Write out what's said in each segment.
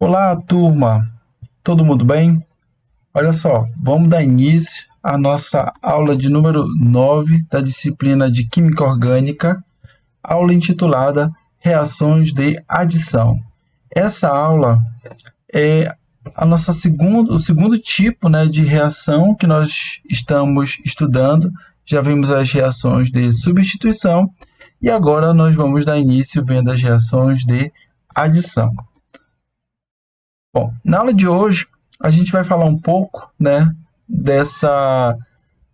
Olá, turma! Todo mundo bem? Olha só, vamos dar início à nossa aula de número 9 da disciplina de Química Orgânica, aula intitulada Reações de Adição. Essa aula é o segundo tipo, de reação que nós estamos estudando. Já vimos as reações de substituição e agora nós vamos dar início vendo as reações de adição. Bom, na aula de hoje, a gente vai falar um pouco,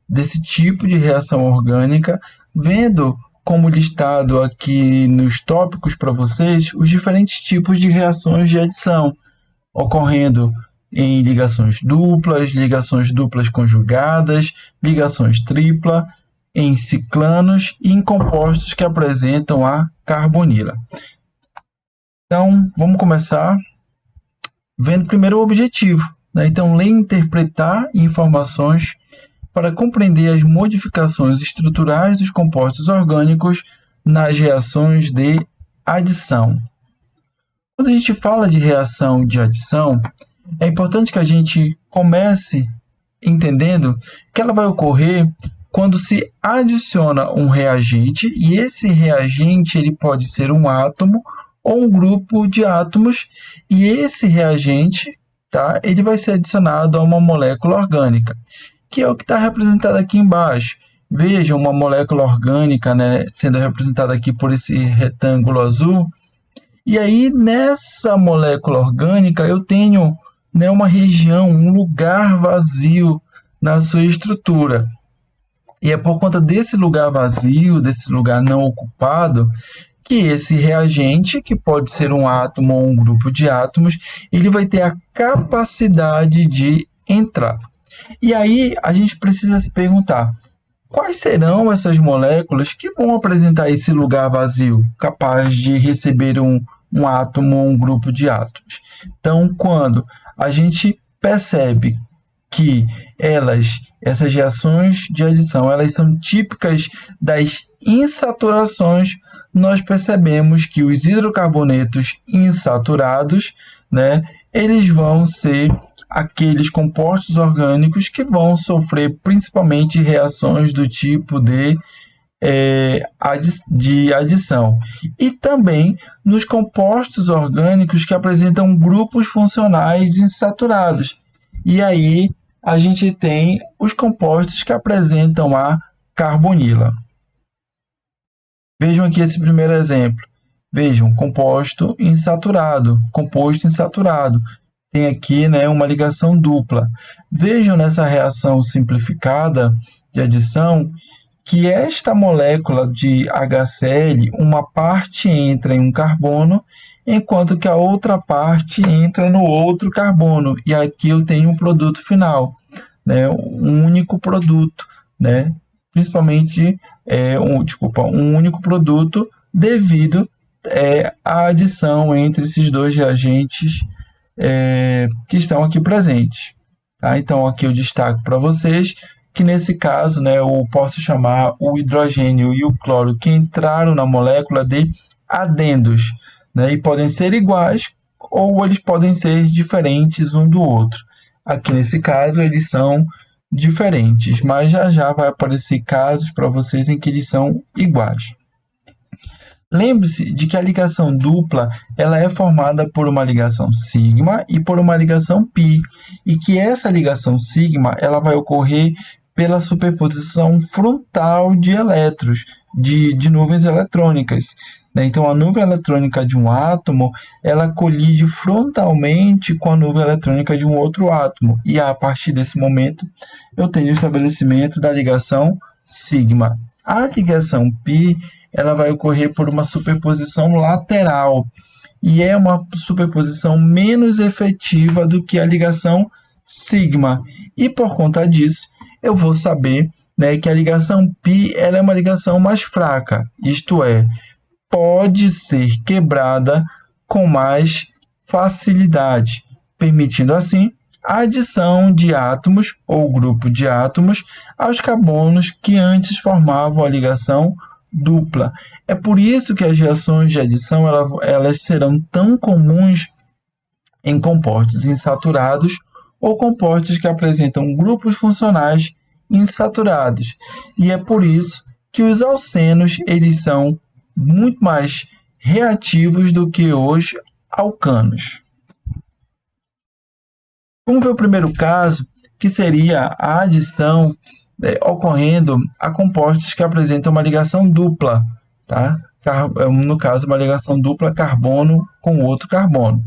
desse tipo de reação orgânica, vendo como listado aqui nos tópicos para vocês os diferentes tipos de reações de adição, ocorrendo em ligações duplas conjugadas, ligações tripla, em ciclanos e em compostos que apresentam a carbonila. Então, vamos começar vendo primeiro o objetivo. Então, ler e interpretar informações para compreender as modificações estruturais dos compostos orgânicos nas reações de adição. Quando a gente fala de reação de adição, é importante que a gente comece entendendo que ela vai ocorrer quando se adiciona um reagente, e esse reagente ele pode ser um átomo ou um grupo de átomos, e esse reagente, ele vai ser adicionado a uma molécula orgânica, que é o que está representado aqui embaixo. Veja uma molécula orgânica, sendo representada aqui por esse retângulo azul, e aí nessa molécula orgânica eu tenho uma região, um lugar vazio na sua estrutura. E é por conta desse lugar vazio, desse lugar não ocupado, que esse reagente, que pode ser um átomo ou um grupo de átomos, ele vai ter a capacidade de entrar. E aí a gente precisa se perguntar, quais serão essas moléculas que vão apresentar esse lugar vazio, capaz de receber um átomo ou um grupo de átomos? Então, quando a gente percebe que essas reações de adição, elas são típicas das insaturações, nós percebemos que os hidrocarbonetos insaturados, eles vão ser aqueles compostos orgânicos que vão sofrer principalmente reações do tipo de adição. E também nos compostos orgânicos que apresentam grupos funcionais insaturados. E aí a gente tem os compostos que apresentam a carbonila. Vejam aqui esse primeiro exemplo. Vejam, composto insaturado. Tem aqui uma ligação dupla. Vejam nessa reação simplificada de adição que esta molécula de HCl, uma parte entra em um carbono, enquanto que a outra parte entra no outro carbono. E aqui eu tenho um produto final, um único produto, principalmente um único produto devido à adição entre esses dois reagentes que estão aqui presentes. Então, aqui eu destaco para vocês que nesse caso, eu posso chamar o hidrogênio e o cloro que entraram na molécula de adendos, e podem ser iguais ou eles podem ser diferentes um do outro. Aqui nesse caso eles são diferentes, mas já vai aparecer casos para vocês em que eles são iguais. Lembre-se de que a ligação dupla ela é formada por uma ligação sigma e por uma ligação pi, e que essa ligação sigma ela vai ocorrer pela superposição frontal de elétrons, de nuvens eletrônicas. Então, a nuvem eletrônica de um átomo, ela colide frontalmente com a nuvem eletrônica de um outro átomo. E a partir desse momento, eu tenho o estabelecimento da ligação sigma. A ligação π ela vai ocorrer por uma superposição lateral e é uma superposição menos efetiva do que a ligação sigma. E por conta disso, eu vou saber, né, que a ligação π ela é uma ligação mais fraca, isto é, pode ser quebrada com mais facilidade, permitindo assim a adição de átomos ou grupo de átomos aos carbonos que antes formavam a ligação dupla. É por isso que as reações de adição elas serão tão comuns em compostos insaturados ou compostos que apresentam grupos funcionais insaturados. E é por isso que os alcenos eles são muito mais reativos do que os alcanos. Vamos ver o primeiro caso, que seria a adição ocorrendo a compostos que apresentam uma ligação dupla, tá? No caso, uma ligação dupla carbono com outro carbono.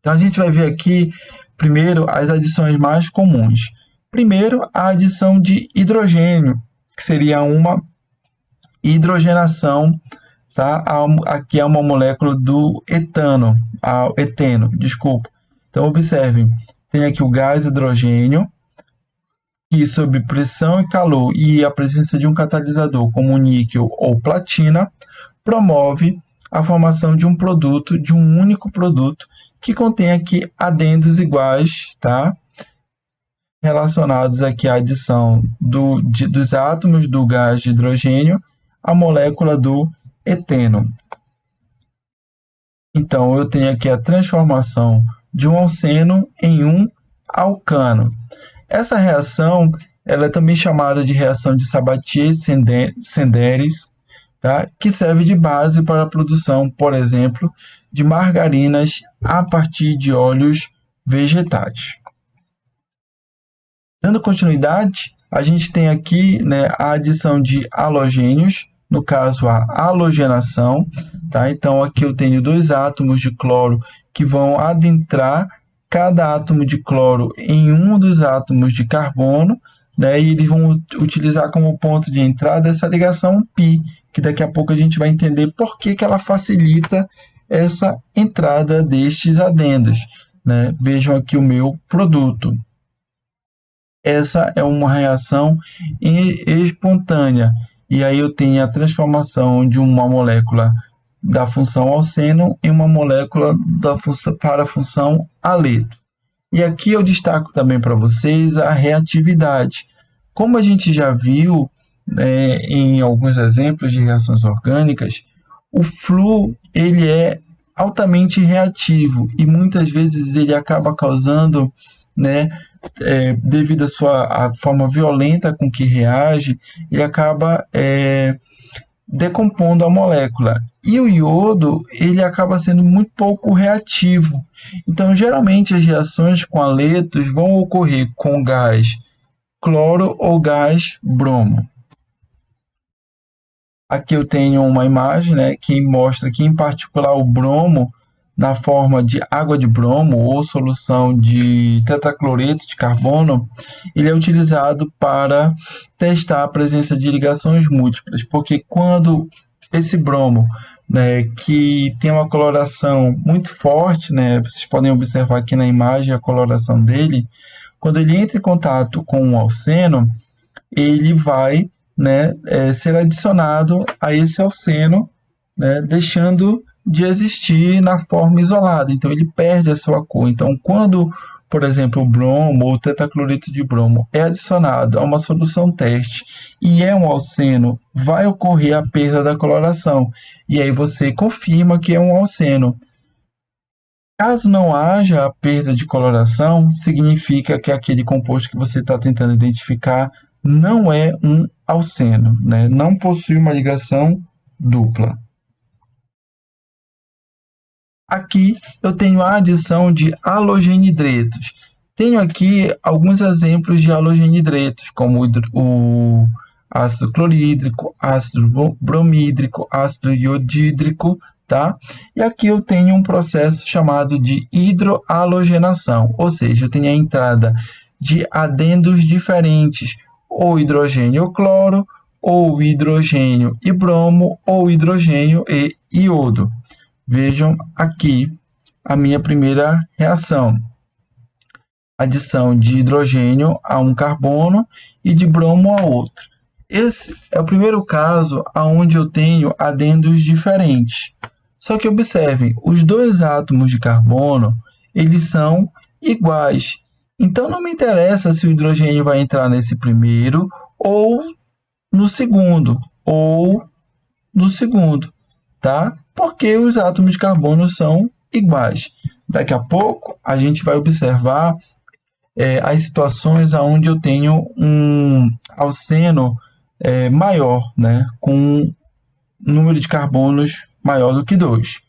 Então, a gente vai ver aqui, primeiro, as adições mais comuns. Primeiro, a adição de hidrogênio, que seria uma hidrogenação, tá? Aqui é uma molécula do eteno. Então, observem, tem aqui o gás hidrogênio, que sob pressão e calor e a presença de um catalisador como níquel ou platina, promove a formação de um produto, de um único produto, que contém aqui adendos iguais, tá? Relacionados aqui à adição dos átomos do gás de hidrogênio à molécula do eteno. Então, eu tenho aqui a transformação de um alceno em um alcano. Essa reação ela é também chamada de reação de Sabatier-Senderis, tá? Que serve de base para a produção, por exemplo, de margarinas a partir de óleos vegetais. Dando continuidade, a gente tem aqui, né, a adição de halogênios, no caso a halogenação, tá? Então aqui eu tenho 2 átomos de cloro que vão adentrar cada átomo de cloro em um dos átomos de carbono, né? E eles vão utilizar como ponto de entrada essa ligação π, que daqui a pouco a gente vai entender por que ela facilita essa entrada destes adendos, né? Vejam aqui o meu produto. Essa é uma reação espontânea, e aí eu tenho a transformação de uma molécula da função alceno em uma molécula para a função aleto. E aqui eu destaco também para vocês a reatividade. Como a gente já viu em alguns exemplos de reações orgânicas, o flúor ele é altamente reativo e muitas vezes ele acaba causando, né, devido à forma violenta com que reage, ele acaba decompondo a molécula. E o iodo ele acaba sendo muito pouco reativo. Então, geralmente, as reações com haletos vão ocorrer com gás cloro ou gás bromo. Aqui eu tenho uma imagem, né, que mostra que, em particular, o bromo, na forma de água de bromo ou solução de tetracloreto de carbono, ele é utilizado para testar a presença de ligações múltiplas, porque quando esse bromo, né, que tem uma coloração muito forte, né, vocês podem observar aqui na imagem a coloração dele, quando ele entra em contato com um alceno, ele vai, né, ser adicionado a esse alceno, né, deixando de existir na forma isolada. Então, ele perde a sua cor. Então, quando, por exemplo, o bromo ou o tetracloreto de bromo é adicionado a uma solução teste e é um alceno, vai ocorrer a perda da coloração. E aí você confirma que é um alceno. Caso não haja a perda de coloração, significa que aquele composto que você está tentando identificar não é um alceno, né? Não possui uma ligação dupla. Aqui eu tenho a adição de halogenidretos. Tenho aqui alguns exemplos de halogenidretos, como o ácido clorídrico, ácido bromídrico, ácido iodídrico, tá? E aqui eu tenho um processo chamado de hidrohalogenação, ou seja, eu tenho a entrada de adendos diferentes, ou hidrogênio ou cloro, ou hidrogênio e bromo, ou hidrogênio e iodo. Vejam aqui a minha primeira reação. Adição de hidrogênio a um carbono e de bromo a outro. Esse é o primeiro caso onde eu tenho adendos diferentes. Só que observem, os dois átomos de carbono, eles são iguais. Então, não me interessa se o hidrogênio vai entrar nesse primeiro ou no segundo, tá? Porque os átomos de carbono são iguais. Daqui a pouco, a gente vai observar as situações onde eu tenho um alceno maior, né? Com um número de carbonos maior do que 2.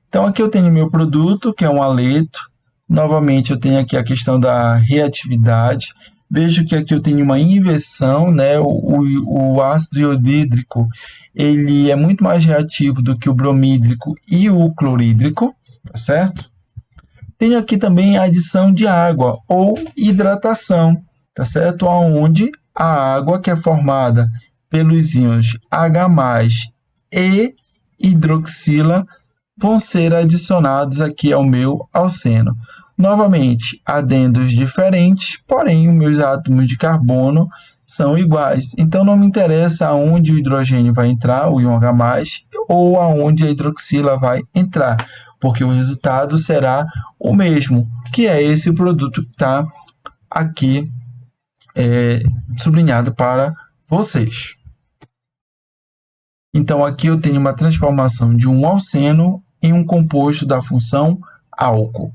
Então, aqui eu tenho meu produto, que é um haleto. Novamente, eu tenho aqui a questão da reatividade. Vejo que aqui eu tenho uma inversão, né? O ácido iodídrico, ele é muito mais reativo do que o bromídrico e o clorídrico, tá certo? Tenho aqui também a adição de água ou hidratação, tá certo? Onde a água, que é formada pelos íons H+, e hidroxila, vão ser adicionados aqui ao meu alceno. Novamente, adendos diferentes, porém os meus átomos de carbono são iguais. Então, não me interessa aonde o hidrogênio vai entrar, o íon H+, ou aonde a hidroxila vai entrar, porque o resultado será o mesmo, que é esse produto que está aqui sublinhado para vocês. Então, aqui eu tenho uma transformação de um alceno em um composto da função álcool.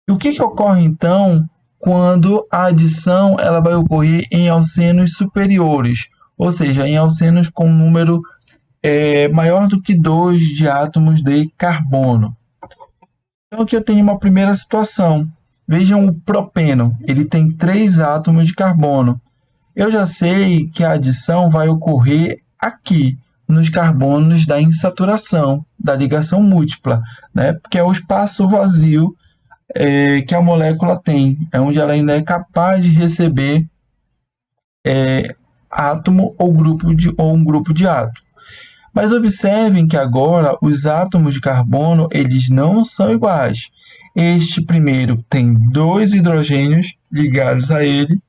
E o que ocorre, então, quando a adição ela vai ocorrer em alcenos superiores, ou seja, em alcenos com um número maior do que 2 de átomos de carbono? Então, aqui eu tenho uma primeira situação. Vejam o propeno, ele tem 3 átomos de carbono. Eu já sei que a adição vai ocorrer aqui, nos carbonos da insaturação, da ligação múltipla, né? Porque é o espaço vazio que a molécula tem, é onde ela ainda é capaz de receber átomo ou um grupo de átomo. Mas observem que agora os átomos de carbono eles não são iguais. Este primeiro tem 2 hidrogênios ligados a ele,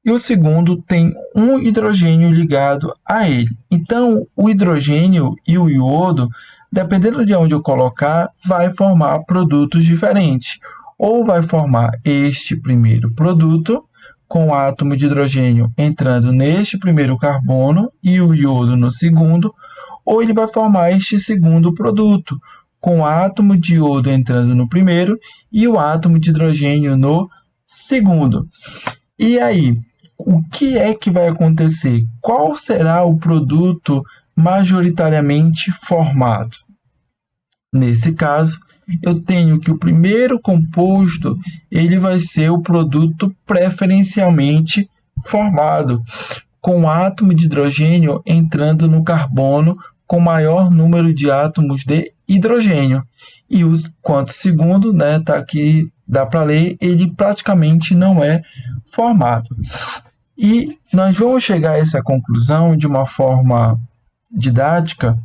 e o segundo tem um hidrogênio ligado a ele. Então, o hidrogênio e o iodo, dependendo de onde eu colocar, vai formar produtos diferentes. Ou vai formar este primeiro produto, com o átomo de hidrogênio entrando neste primeiro carbono e o iodo no segundo, ou ele vai formar este segundo produto, com o átomo de iodo entrando no primeiro e o átomo de hidrogênio no segundo. E aí, o que é que vai acontecer? Qual será o produto majoritariamente formado? Nesse caso, eu tenho que o primeiro composto ele vai ser o produto preferencialmente formado, com o átomo de hidrogênio entrando no carbono com maior número de átomos de hidrogênio. E quanto segundo, né, tá aqui, dá para ler, ele praticamente não é formado. E nós vamos chegar a essa conclusão de uma forma didática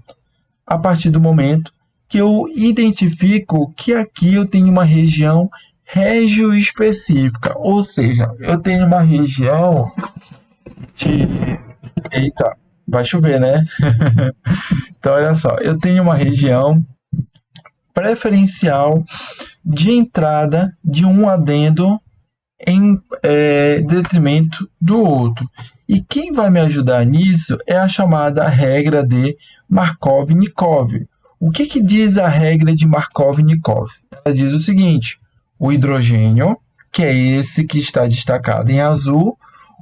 a partir do momento que eu identifico que aqui eu tenho uma região regioespecífica, ou seja, eu tenho uma região de... Eita, vai chover, né? Então, olha só, eu tenho uma região preferencial de entrada de um adendo em detrimento do outro. E quem vai me ajudar nisso é a chamada regra de Markov-Nikov. O que diz a regra de Markov-Nikov? Ela diz o seguinte: o hidrogênio, que é esse que está destacado em azul,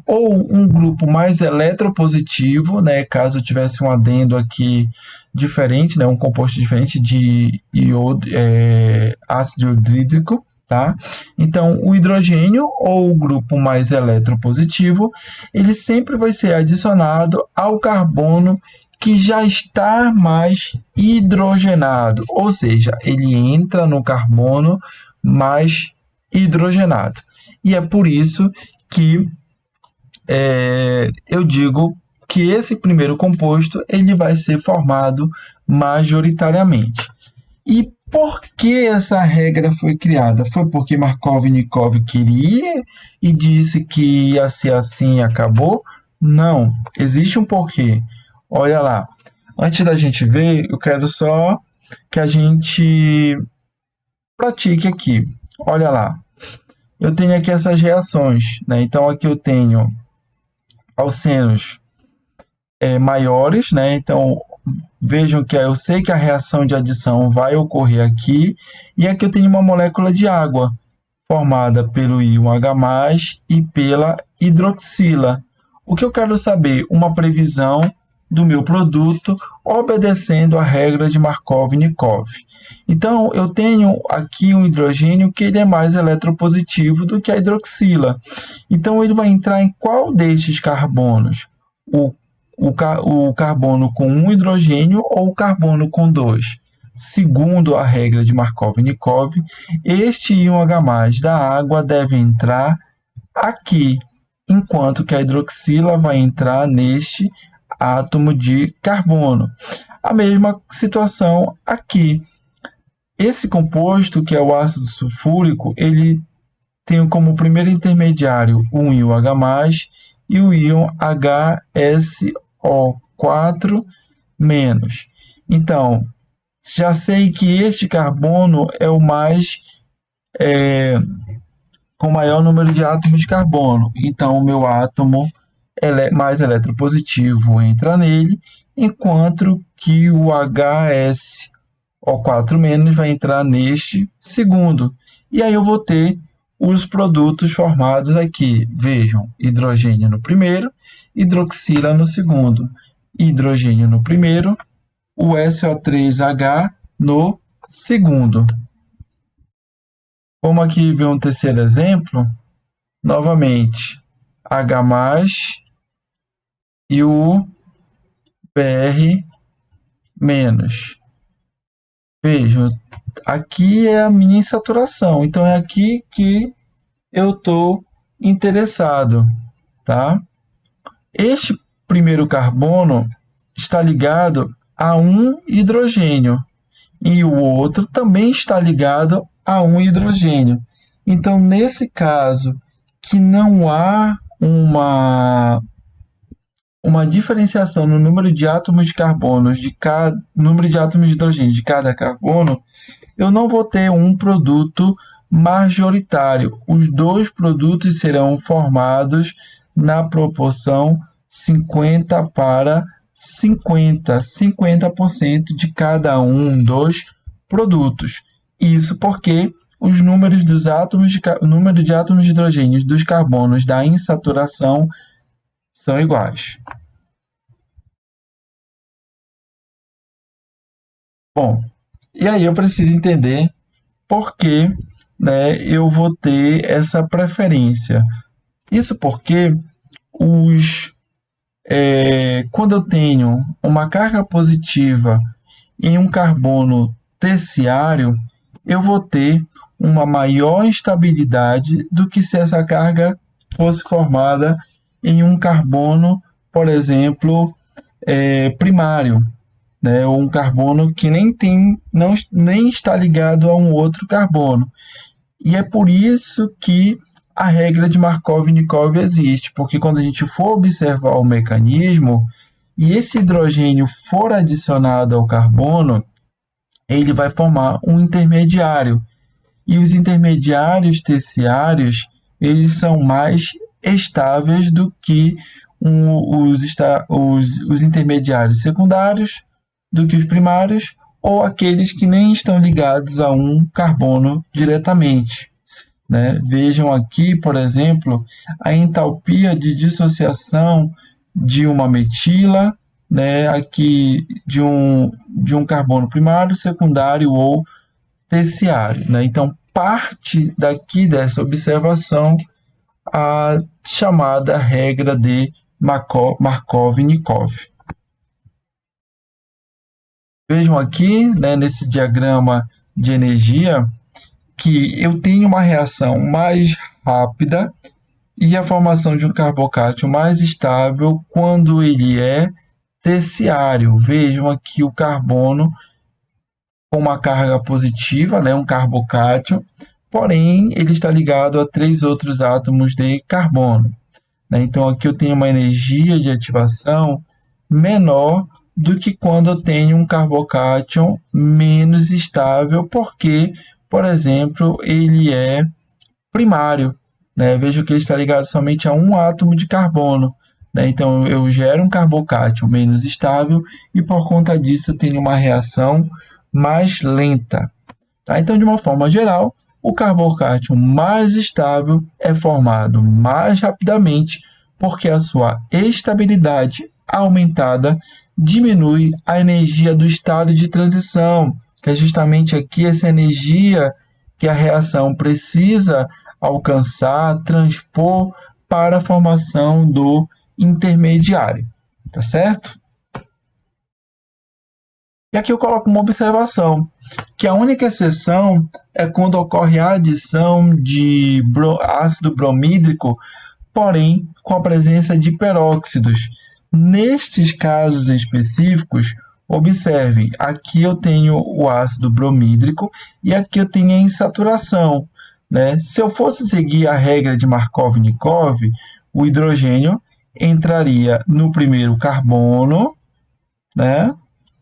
ou um grupo mais eletropositivo, né, caso eu tivesse um adendo aqui diferente, né, um composto diferente de ácido iodídrico, tá? Então, o hidrogênio ou o grupo mais eletropositivo, ele sempre vai ser adicionado ao carbono que já está mais hidrogenado, ou seja, ele entra no carbono mais hidrogenado. E é por isso que eu digo que esse primeiro composto ele vai ser formado majoritariamente. E por que essa regra foi criada? Foi porque Markov-Nikov queria e disse que ia ser assim e acabou? Não, existe um porquê. Olha lá, antes da gente ver, eu quero só que a gente pratique aqui. Olha lá, eu tenho aqui essas reações, né? Então aqui eu tenho alcenos maiores, né? Então vejam que eu sei que a reação de adição vai ocorrer aqui, e aqui eu tenho uma molécula de água formada pelo íon H+, e pela hidroxila. O que eu quero saber? Uma previsão do meu produto obedecendo a regra de Markov-Nikov. Então, eu tenho aqui um hidrogênio que ele é mais eletropositivo do que a hidroxila. Então, ele vai entrar em qual destes carbonos? O carbono com um hidrogênio ou o carbono com dois? Segundo a regra de Markov-Nikov, este íon H+ da água deve entrar aqui, enquanto que a hidroxila vai entrar neste átomo de carbono. A mesma situação aqui. Esse composto, que é o ácido sulfúrico, ele tem como primeiro intermediário um íon H+ e o íon HSO4-. Então, já sei que este carbono é o mais com maior número de átomos de carbono. Então, o meu átomo mais eletropositivo entra nele, enquanto que o HSO4- vai entrar neste segundo. E aí eu vou ter os produtos formados aqui. Vejam, hidrogênio no primeiro, hidroxila no segundo. Hidrogênio no primeiro, o SO3H no segundo. Vamos aqui ver um terceiro exemplo. Novamente, H+ e o Br-. Vejam, aqui é a minha insaturação, então é aqui que eu estou interessado, tá? Este primeiro carbono está ligado a um hidrogênio e o outro também está ligado a um hidrogênio. Então, nesse caso, que não há uma diferenciação no número de átomos de carbono número de átomos de hidrogênio de cada carbono, eu não vou ter um produto majoritário. Os dois produtos serão formados na proporção 50/50, 50% de cada um dos produtos. Isso porque os números dos átomos o número de átomos de hidrogênio dos carbonos da insaturação são iguais. Bom, e aí eu preciso entender por que, né, eu vou ter essa preferência. Isso porque quando eu tenho uma carga positiva em um carbono terciário, eu vou ter uma maior instabilidade do que se essa carga fosse formada em um carbono, por exemplo, primário, né? Ou um carbono que nem está ligado a um outro carbono. E é por isso que a regra de Markov-Nikov existe, porque quando a gente for observar o mecanismo e esse hidrogênio for adicionado ao carbono, ele vai formar um intermediário. E os intermediários terciários, eles são mais estáveis do que os intermediários secundários, do que os primários, ou aqueles que nem estão ligados a um carbono diretamente, né? Vejam aqui, por exemplo, a entalpia de dissociação de uma metila, né? Aqui de um carbono primário, secundário ou terciário, né? Então, parte daqui dessa observação a chamada regra de Markov-Nikov. Vejam aqui, né, nesse diagrama de energia, que eu tenho uma reação mais rápida e a formação de um carbocátion mais estável quando ele é terciário. Vejam aqui o carbono com uma carga positiva, né, um carbocátion, porém ele está ligado a 3 outros átomos de carbono, né? Então aqui eu tenho uma energia de ativação menor do que quando eu tenho um carbocátion menos estável, porque, por exemplo, ele é primário, né? Vejo que ele está ligado somente a um átomo de carbono, né? Então eu gero um carbocátion menos estável e por conta disso eu tenho uma reação mais lenta. Tá? Então, de uma forma geral, o carbocátion mais estável é formado mais rapidamente porque a sua estabilidade aumentada diminui a energia do estado de transição, que é justamente aqui essa energia que a reação precisa alcançar, transpor para a formação do intermediário. Tá certo? E aqui eu coloco uma observação, que a única exceção é quando ocorre a adição de ácido bromídrico, porém com a presença de peróxidos. Nestes casos específicos, observem, aqui eu tenho o ácido bromídrico e aqui eu tenho a insaturação, né? Se eu fosse seguir a regra de Markov-Nikov, o hidrogênio entraria no primeiro carbono, né?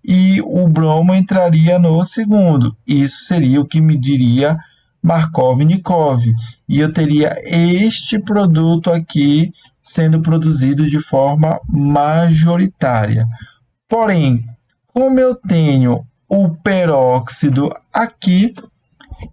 E o bromo entraria no segundo. Isso seria o que mediria Markov-Nikov. E eu teria este produto aqui sendo produzido de forma majoritária. Porém, como eu tenho o peróxido aqui,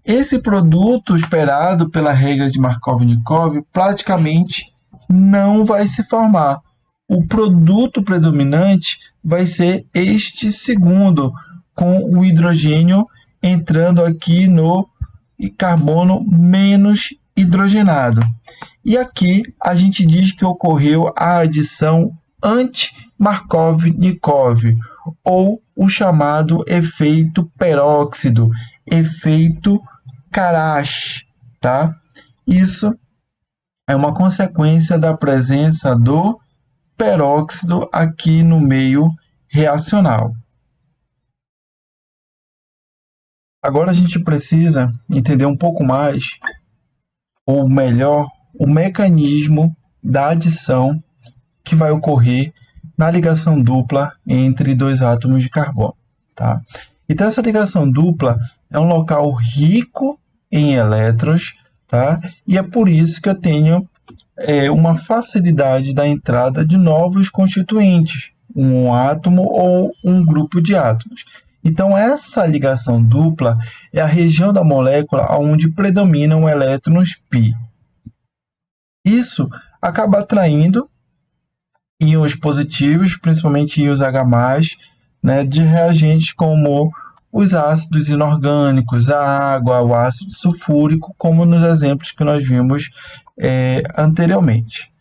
esse produto esperado pela regra de Markov-Nikov praticamente não vai se formar. O produto predominante vai ser este segundo, com o hidrogênio entrando aqui no carbono menos hidrogenado. E aqui a gente diz que ocorreu a adição anti-Markov-Nikov, ou o chamado efeito peróxido, efeito Karash, tá? Isso é uma consequência da presença do peróxido aqui no meio reacional. Agora a gente precisa entender um pouco mais, ou melhor, o mecanismo da adição que vai ocorrer na ligação dupla entre dois átomos de carbono, tá? Então essa ligação dupla é um local rico em elétrons, tá? E é por isso que eu tenho uma facilidade da entrada de novos constituintes, um átomo ou um grupo de átomos. Então, essa ligação dupla é a região da molécula onde predominam elétrons π. Isso acaba atraindo íons positivos, principalmente íons H+, né, de reagentes como os ácidos inorgânicos, a água, o ácido sulfúrico, como nos exemplos que nós vimos anteriormente.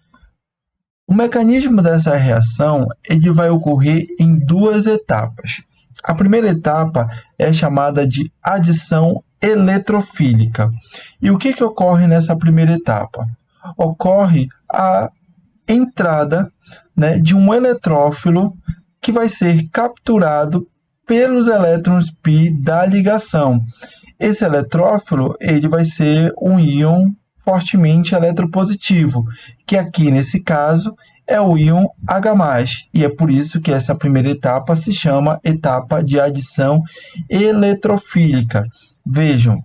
O mecanismo dessa reação ele vai ocorrer em duas etapas. A primeira etapa é chamada de adição eletrofílica. E o que ocorre nessa primeira etapa? Ocorre a entrada, né, de um eletrófilo que vai ser capturado pelos elétrons π da ligação. Esse eletrófilo ele vai ser um íon fortemente eletropositivo, que aqui nesse caso é o íon H+, e é por isso que essa primeira etapa se chama etapa de adição eletrofílica. Vejam,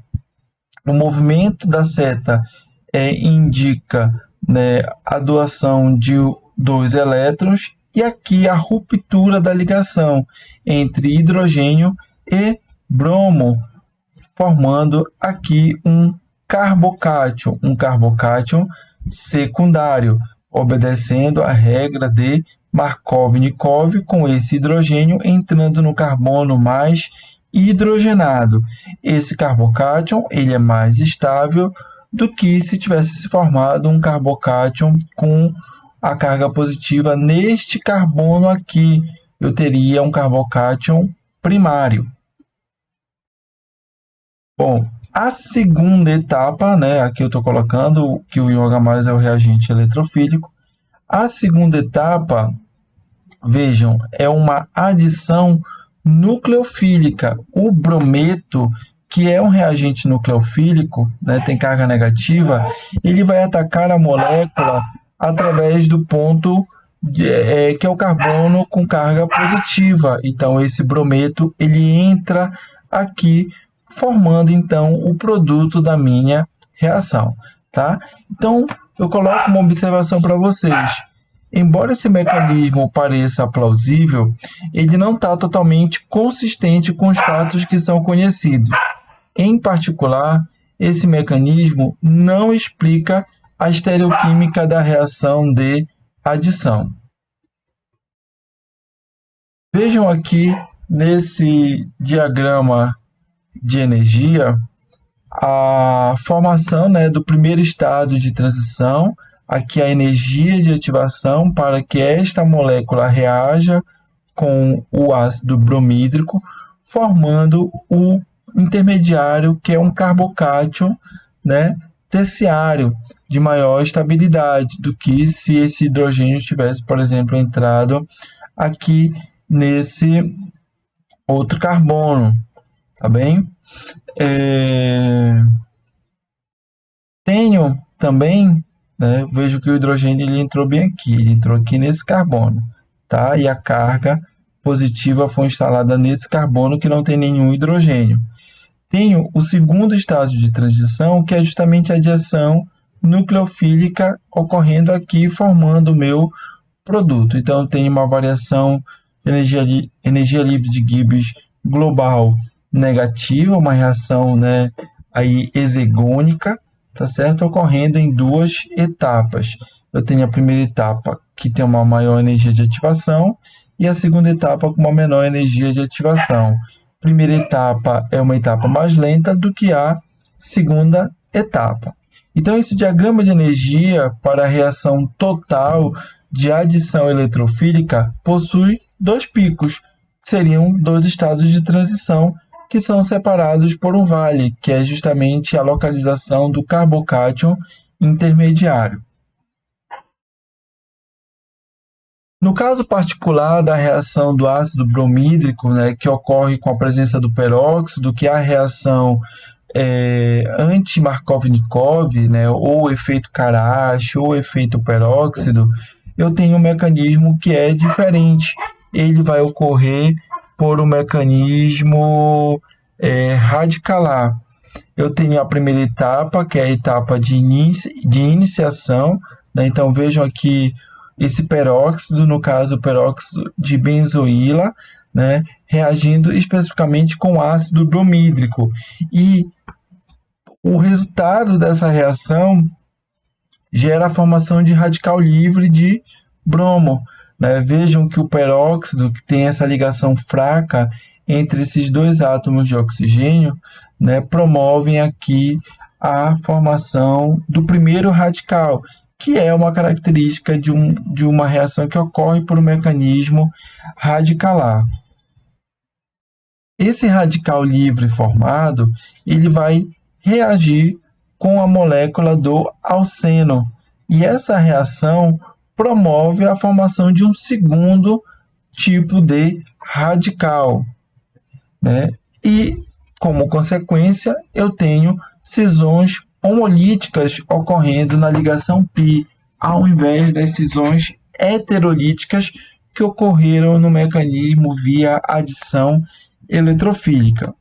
o movimento da seta indica, né, a doação de dois elétrons e aqui a ruptura da ligação entre hidrogênio e bromo, formando aqui um carbocátion secundário, obedecendo a regra de Markov-Nikov, com esse hidrogênio entrando no carbono mais hidrogenado. Esse carbocátion ele é mais estável do que se tivesse se formado um carbocátion com a carga positiva neste carbono aqui. Eu teria um carbocátion primário. Bom, A segunda etapa, né, aqui eu estou colocando que o ioga mais é o reagente eletrofílico. A segunda etapa, vejam, é uma adição nucleofílica. O brometo, que é um reagente nucleofílico, né, tem carga negativa, ele vai atacar a molécula através do ponto que é o carbono com carga positiva. Então, esse brometo ele entra aqui, formando então o produto da minha reação, tá? Então, eu coloco uma observação para vocês. Embora esse mecanismo pareça plausível, ele não está totalmente consistente com os fatos que são conhecidos. Em particular, esse mecanismo não explica a estereoquímica da reação de adição. Vejam aqui nesse diagrama de energia a formação, né, do primeiro estado de transição, aqui a energia de ativação para que esta molécula reaja com o ácido bromídrico, formando o intermediário, que é um carbocátion, né, terciário, de maior estabilidade do que se esse hidrogênio tivesse, por exemplo, entrado aqui nesse outro carbono, tá bem? Tenho também, né, vejo que o hidrogênio ele entrou bem aqui, ele entrou aqui nesse carbono, tá? E a carga positiva foi instalada nesse carbono que não tem nenhum hidrogênio. Tenho o segundo estágio de transição, que é justamente a adição nucleofílica ocorrendo aqui, formando o meu produto. Então, eu tenho uma variação de energia livre de Gibbs global negativa, uma reação, né, aí exegônica, tá certo? Ocorrendo em duas etapas. Eu tenho a primeira etapa que tem uma maior energia de ativação e a segunda etapa com uma menor energia de ativação. Primeira etapa é uma etapa mais lenta do que a segunda etapa. Então, esse diagrama de energia para a reação total de adição eletrofílica possui dois picos, que seriam dois estados de transição que são separados por um vale, que é justamente a localização do carbocátion intermediário. No caso particular da reação do ácido bromídrico, né, que ocorre com a presença do peróxido, que é a reação anti-Markovnikov, né, ou efeito Karash, ou efeito peróxido, eu tenho um mecanismo que é diferente. Ele vai ocorrer por um mecanismo radicalar. Eu tenho a primeira etapa, que é a etapa de iniciação, né? Então, vejam aqui esse peróxido, no caso, o peróxido de benzoíla, né, reagindo especificamente com ácido bromídrico. E o resultado dessa reação gera a formação de radical livre de bromo, né? Vejam que o peróxido, que tem essa ligação fraca entre esses dois átomos de oxigênio, né, promovem aqui a formação do primeiro radical, que é uma característica de uma reação que ocorre por um mecanismo radicalar. Esse radical livre formado, ele vai reagir com a molécula do alceno, e essa reação promove a formação de um segundo tipo de radical, né? E, como consequência, eu tenho cisões homolíticas ocorrendo na ligação π, ao invés das cisões heterolíticas que ocorreram no mecanismo via adição eletrofílica.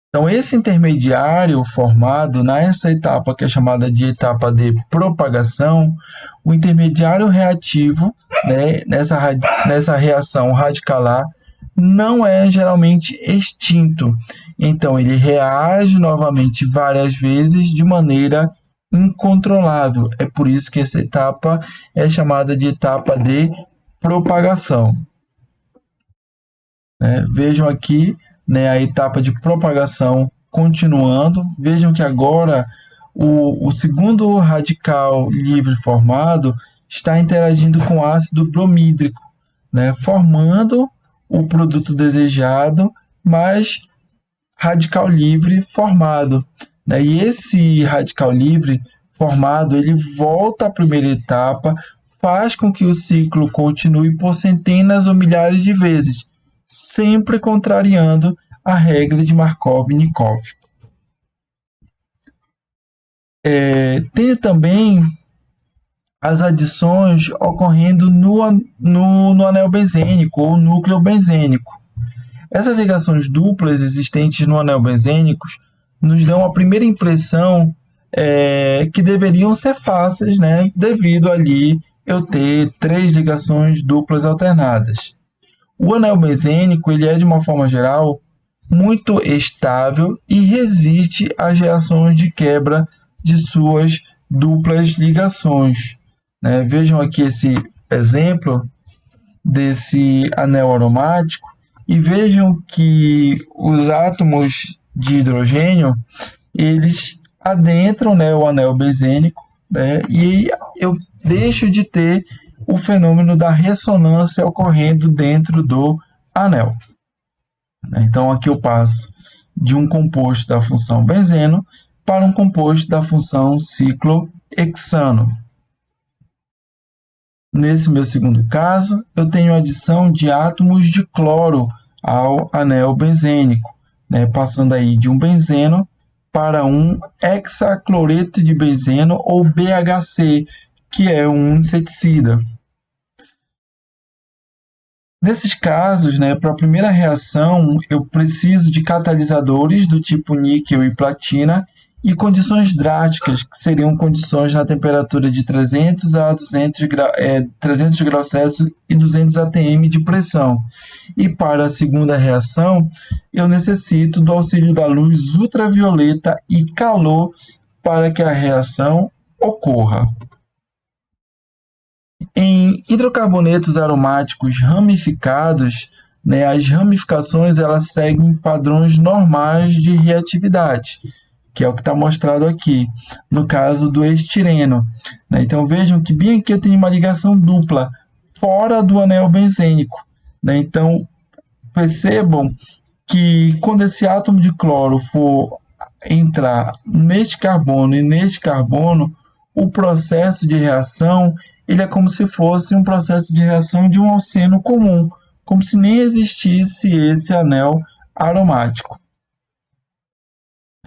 Então, esse intermediário formado nessa etapa, que é chamada de etapa de propagação, o intermediário reativo, né, nessa reação radicalar, não é geralmente extinto. Então, ele reage novamente várias vezes de maneira incontrolável. É por isso que essa etapa é chamada de etapa de propagação. Vejam aqui, né, a etapa de propagação continuando. Vejam que agora o segundo radical livre formado está interagindo com ácido bromídrico, né, formando o produto desejado, mas radical livre formado, né? E esse radical livre formado, ele volta à primeira etapa, faz com que o ciclo continue por centenas ou milhares de vezes, sempre contrariando a regra de Markov-Nikov. Tenho também as adições ocorrendo no anel benzênico ou núcleo benzênico. Essas ligações duplas existentes no anel benzênico nos dão a primeira impressão que deveriam ser fáceis, né, devido ali eu ter 3 ligações duplas alternadas. O anel benzênico ele é, de uma forma geral, muito estável e resiste às reações de quebra de suas duplas ligações, né? Vejam aqui esse exemplo desse anel aromático e vejam que os átomos de hidrogênio eles adentram, né, o anel benzênico, né, e eu deixo de ter o fenômeno da ressonância ocorrendo dentro do anel. Então aqui eu passo de um composto da função benzeno para um composto da função ciclohexano. Nesse meu segundo caso, eu tenho a adição de átomos de cloro ao anel benzênico, né, passando aí de um benzeno para um hexacloreto de benzeno ou BHC, que é um inseticida. Nesses casos, né, para a primeira reação, eu preciso de catalisadores do tipo níquel e platina e condições drásticas, que seriam condições na temperatura de 300 a 300 graus Celsius e 200 atm de pressão. E para a segunda reação, eu necessito do auxílio da luz ultravioleta e calor para que a reação ocorra. Em hidrocarbonetos aromáticos ramificados, né, as ramificações elas seguem padrões normais de reatividade, que é o que está mostrado aqui, no caso do estireno, né? Então vejam que bem aqui eu tenho uma ligação dupla, fora do anel benzênico, né? Então percebam que quando esse átomo de cloro for entrar neste carbono e neste carbono, o processo de reação ele é como se fosse um processo de reação de um alceno comum, como se nem existisse esse anel aromático.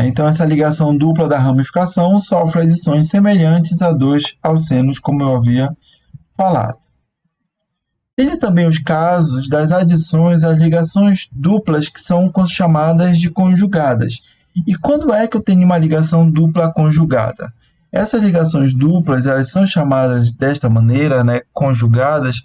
Então, essa ligação dupla da ramificação sofre adições semelhantes a 2 alcenos, como eu havia falado. Tem também os casos das adições às ligações duplas que são chamadas de conjugadas. E quando é que eu tenho uma ligação dupla conjugada? Essas ligações duplas elas são chamadas desta maneira, né, conjugadas,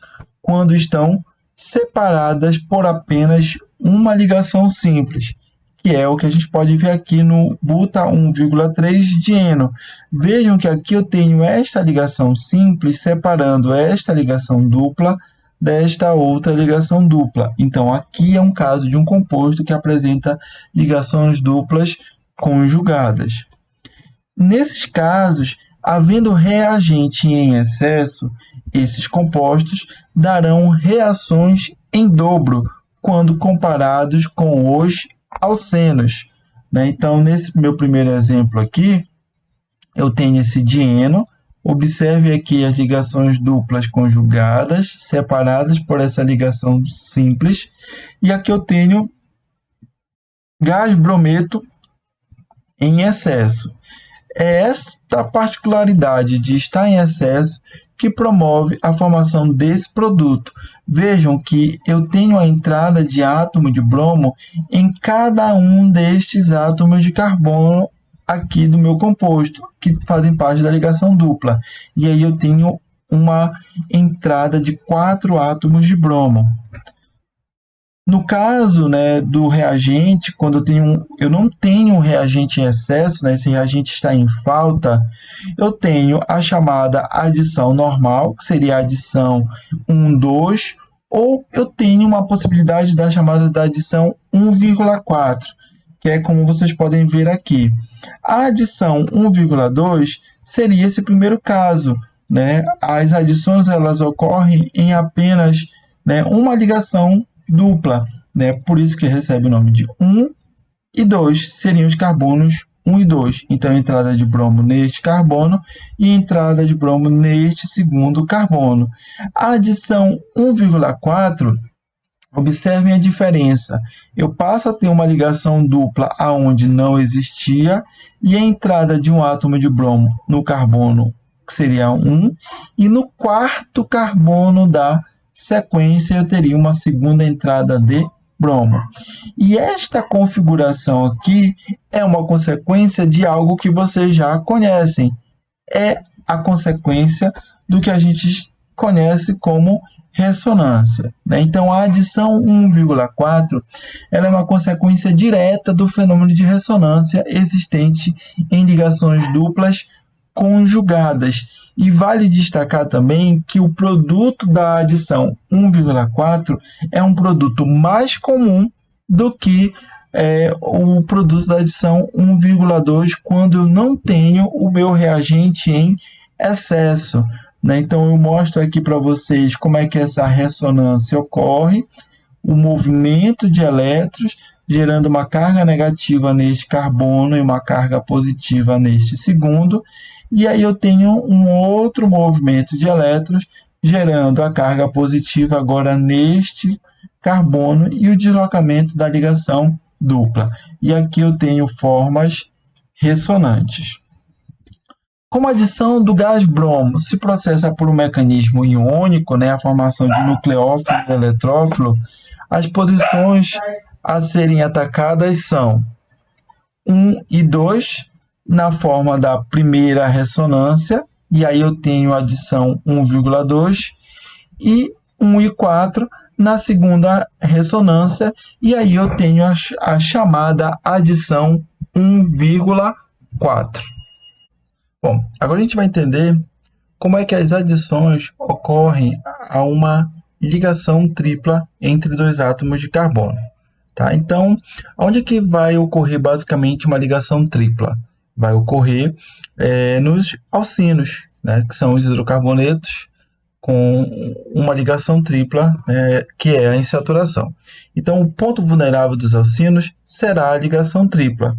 quando estão separadas por apenas uma ligação simples, que é o que a gente pode ver aqui no buta 1,3-dieno. Vejam que aqui eu tenho esta ligação simples separando esta ligação dupla desta outra ligação dupla. Então, aqui é um caso de um composto que apresenta ligações duplas conjugadas. Nesses casos, havendo reagente em excesso, esses compostos darão reações em dobro quando comparados com os alcenos, né? Então, nesse meu primeiro exemplo aqui, eu tenho esse dieno. Observe aqui as ligações duplas conjugadas, separadas por essa ligação simples. E aqui eu tenho gás brometo em excesso. É esta particularidade de estar em excesso que promove a formação desse produto. Vejam que eu tenho a entrada de átomo de bromo em cada um destes átomos de carbono aqui do meu composto, que fazem parte da ligação dupla. E aí eu tenho uma entrada de 4 átomos de bromo. No caso, né, do reagente, quando eu não tenho um reagente em excesso, né, esse reagente está em falta, eu tenho a chamada adição normal, que seria a adição 1, 2, ou eu tenho uma possibilidade da chamada da adição 1,4, que é como vocês podem ver aqui. A adição 1,2 seria esse primeiro caso, né? As adições elas ocorrem em apenas, né, uma ligação dupla, né? Por isso que recebe o nome de 1 e 2 seriam os carbonos 1 e 2. Então, entrada de bromo neste carbono e entrada de bromo neste segundo carbono. A adição 1,4, observem a diferença. Eu passo a ter uma ligação dupla aonde não existia e a entrada de um átomo de bromo no carbono, que seria 1, e no quarto carbono da sequência eu teria uma segunda entrada de bromo. E esta configuração aqui é uma consequência de algo que vocês já conhecem. É a consequência do que a gente conhece como ressonância, né? Então, a adição 1,4 ela é uma consequência direta do fenômeno de ressonância existente em ligações duplas conjugadas. E vale destacar também que o produto da adição 1,4 é um produto mais comum do que o produto da adição 1,2 quando eu não tenho o meu reagente em excesso, né? Então, eu mostro aqui para vocês como é que essa ressonância ocorre, o movimento de elétrons, gerando uma carga negativa neste carbono e uma carga positiva neste segundo, e aí eu tenho um outro movimento de elétrons, gerando a carga positiva agora neste carbono e o deslocamento da ligação dupla. E aqui eu tenho formas ressonantes. Como a adição do gás bromo se processa por um mecanismo iônico, né, a formação de nucleófilo e eletrófilo, as posições a serem atacadas são 1 e 2 na forma da primeira ressonância, e aí eu tenho a adição 1,2, e 1 e 4 na segunda ressonância, e aí eu tenho a chamada adição 1,4. Bom, agora a gente vai entender como é que as adições ocorrem a uma ligação tripla entre dois átomos de carbono. Tá? Então, onde é que vai ocorrer basicamente uma ligação tripla? Vai ocorrer nos alcinos, né, que são os hidrocarbonetos com uma ligação tripla, né, que é a insaturação. Então, o ponto vulnerável dos alcinos será a ligação tripla.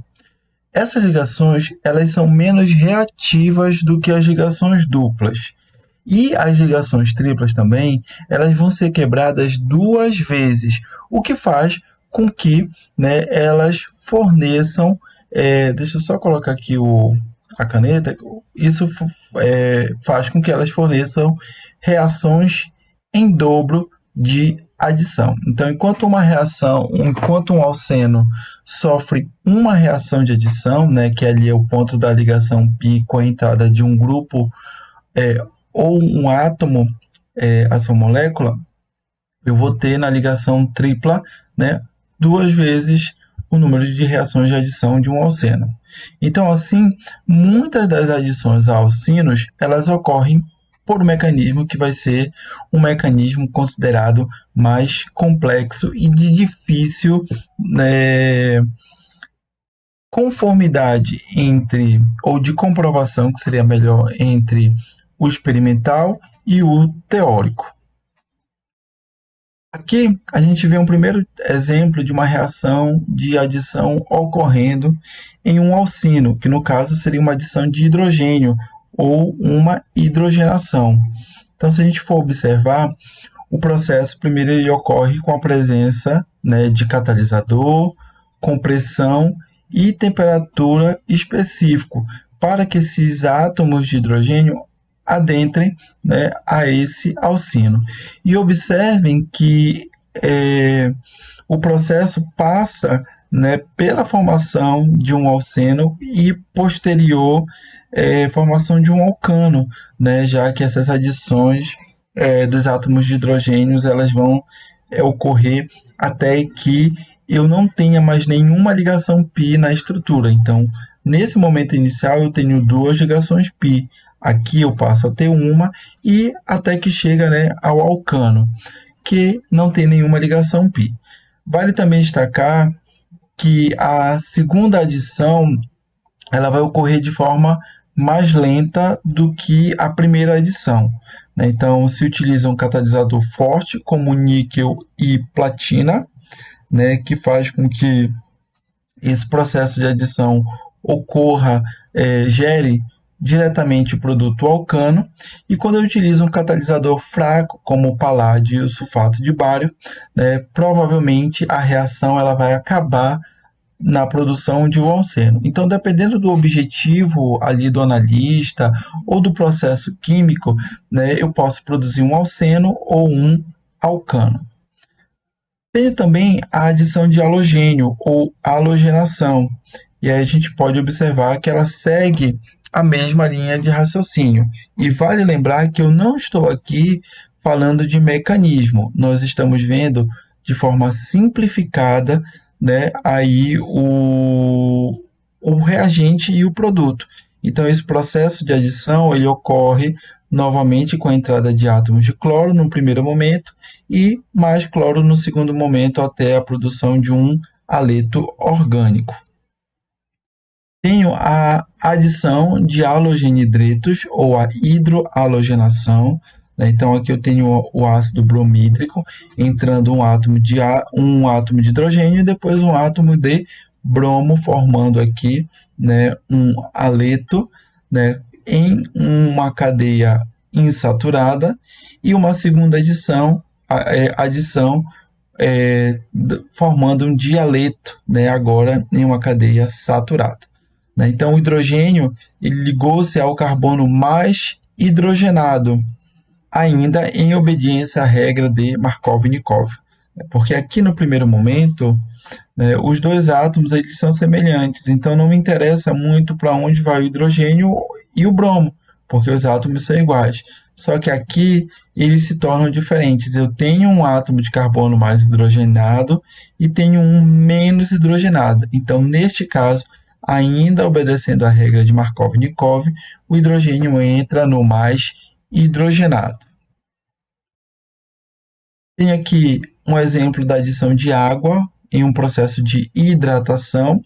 Essas ligações elas são menos reativas do que as ligações duplas. E as ligações triplas também, elas vão ser quebradas 2 vezes, o que faz com que, né, elas forneçam, deixa eu só colocar aqui a caneta, isso faz com que elas forneçam reações em dobro de adição. Então, enquanto um alceno sofre uma reação de adição, né, que ali é o ponto da ligação π com a entrada de um grupo ou um átomo a sua molécula, eu vou ter na ligação tripla, né, 2 vezes o número de reações de adição de um alceno. Então, assim, muitas das adições a alcinos, elas ocorrem por um mecanismo que vai ser um mecanismo considerado mais complexo e de difícil conformidade ou de comprovação, que seria melhor, entre o experimental e o teórico. Aqui a gente vê um primeiro exemplo de uma reação de adição ocorrendo em um alcino, que no caso seria uma adição de hidrogênio ou uma hidrogenação. Então, se a gente for observar, o processo primeiro ele ocorre com a presença, né, de catalisador, compressão e temperatura específico, para que esses átomos de hidrogênio adentrem, né, a esse alcino. E observem que o processo passa, né, pela formação de um alceno e posterior formação de um alcano, né, já que essas adições dos átomos de hidrogênios elas vão ocorrer até que eu não tenha mais nenhuma ligação π na estrutura. Então, nesse momento inicial, eu tenho 2 ligações π. Aqui eu passo a ter uma e até que chega, né, ao alcano, que não tem nenhuma ligação π. Vale também destacar que a segunda adição ela vai ocorrer de forma mais lenta do que a primeira adição, né? Então, se utiliza um catalisador forte, como níquel e platina, né, que faz com que esse processo de adição ocorra, gere diretamente o produto alcano, e quando eu utilizo um catalisador fraco, como o paládio e o sulfato de bário, né, provavelmente a reação ela vai acabar na produção de um alceno. Então, dependendo do objetivo ali do analista ou do processo químico, né, eu posso produzir um alceno ou um alcano. Tenho também a adição de halogênio ou halogenação, e aí a gente pode observar que ela segue a mesma linha de raciocínio. E vale lembrar que eu não estou aqui falando de mecanismo, nós estamos vendo de forma simplificada, né, aí o reagente e o produto. Então, esse processo de adição ele ocorre novamente com a entrada de átomos de cloro no primeiro momento e mais cloro no segundo momento até a produção de um haleto orgânico. Tenho a adição de halogenidretos ou a hidrohalogenação, né? Então aqui eu tenho o ácido bromídrico entrando um átomo de hidrogênio e depois um átomo de bromo formando aqui, né, um haleto, né, em uma cadeia insaturada, e uma segunda adição formando um dialeto, né, agora em uma cadeia saturada. Né? Então, o hidrogênio ele ligou-se ao carbono mais hidrogenado, ainda em obediência à regra de Markov-Nikov. Porque aqui no primeiro momento, né, os dois átomos eles são semelhantes, então não me interessa muito para onde vai o hidrogênio e o bromo, porque os átomos são iguais. Só que aqui eles se tornam diferentes. Eu tenho um átomo de carbono mais hidrogenado e tenho um menos hidrogenado. Então, neste caso, ainda obedecendo à regra de Markov-Nikov, o hidrogênio entra no mais hidrogenado. Tem aqui um exemplo da adição de água em um processo de hidratação,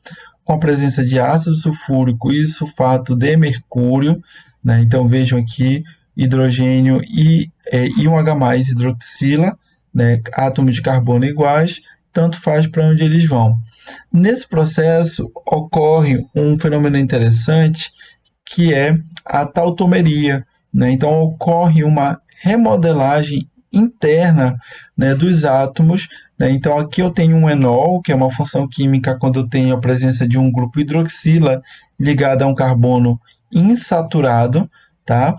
com a presença de ácido sulfúrico e sulfato de mercúrio. Né? Então vejam aqui hidrogênio e um H+, hidroxila, né? Átomos de carbono iguais, tanto faz para onde eles vão. Nesse processo ocorre um fenômeno interessante que é a tautomeria. Né? Então ocorre uma remodelagem interna, né, dos átomos. Né? Então aqui eu tenho um enol, que é uma função química quando eu tenho a presença de um grupo hidroxila ligado a um carbono insaturado, tá?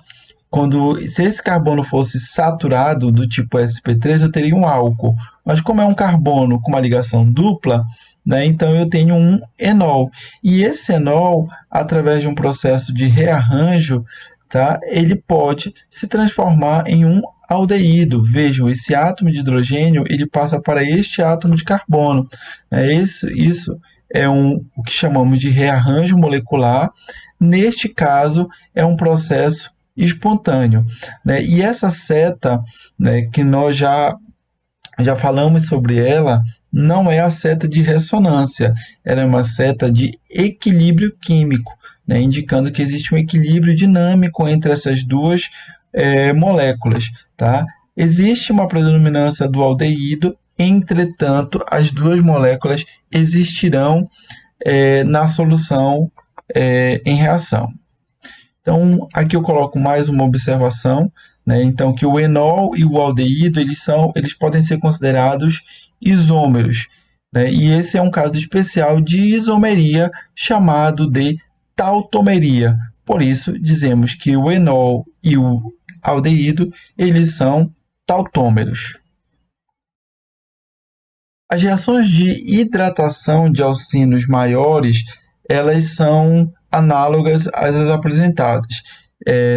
Se esse carbono fosse saturado do tipo sp3, eu teria um álcool. Mas como é um carbono com uma ligação dupla, né, então eu tenho um enol. E esse enol, através de um processo de rearranjo, tá, ele pode se transformar em um aldeído. Vejam, esse átomo de hidrogênio ele passa para este átomo de carbono. Isso é o que chamamos de rearranjo molecular. Neste caso, é um processo espontâneo. Né? E essa seta, né, que nós já falamos sobre ela, não é a seta de ressonância, ela é uma seta de equilíbrio químico, né, indicando que existe um equilíbrio dinâmico entre essas duas moléculas. Tá? Existe uma predominância do aldeído, entretanto, as duas moléculas existirão na solução em reação. Então, aqui eu coloco mais uma observação, né? Então, que o enol e o aldeído, eles podem ser considerados isômeros, né? E esse é um caso especial de isomeria chamado de tautomeria. Por isso, dizemos que o enol e o aldeído, eles são tautômeros. As reações de hidratação de alcinos maiores, elas são análogas às apresentadas.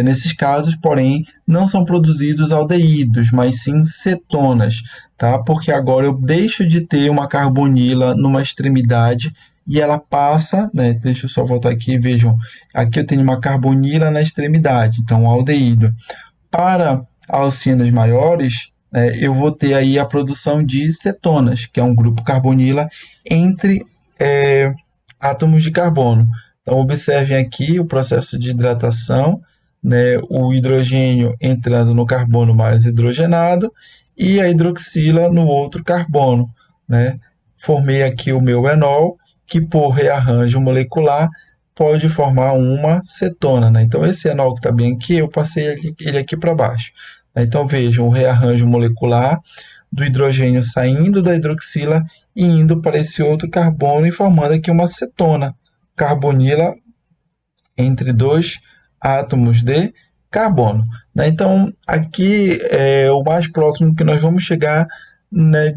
Nesses casos, porém, não são produzidos aldeídos, mas sim cetonas, tá? Porque agora eu deixo de ter uma carbonila numa extremidade e ela passa, né? Deixa eu só voltar aqui, vejam, aqui eu tenho uma carbonila na extremidade, então um aldeído. Para alcinos maiores, eu vou ter aí a produção de cetonas, que é um grupo carbonila entre átomos de carbono. Então, observem aqui o processo de hidratação, né, o hidrogênio entrando no carbono mais hidrogenado e a hidroxila no outro carbono. Né? Formei aqui o meu enol que por rearranjo molecular pode formar uma cetona, né? Então esse enol que está bem aqui, eu passei ele aqui para baixo. Então vejam o rearranjo molecular do hidrogênio saindo da hidroxila e indo para esse outro carbono e formando aqui uma cetona, carbonila entre dois átomos de carbono. Então, aqui é o mais próximo que nós vamos chegar, né,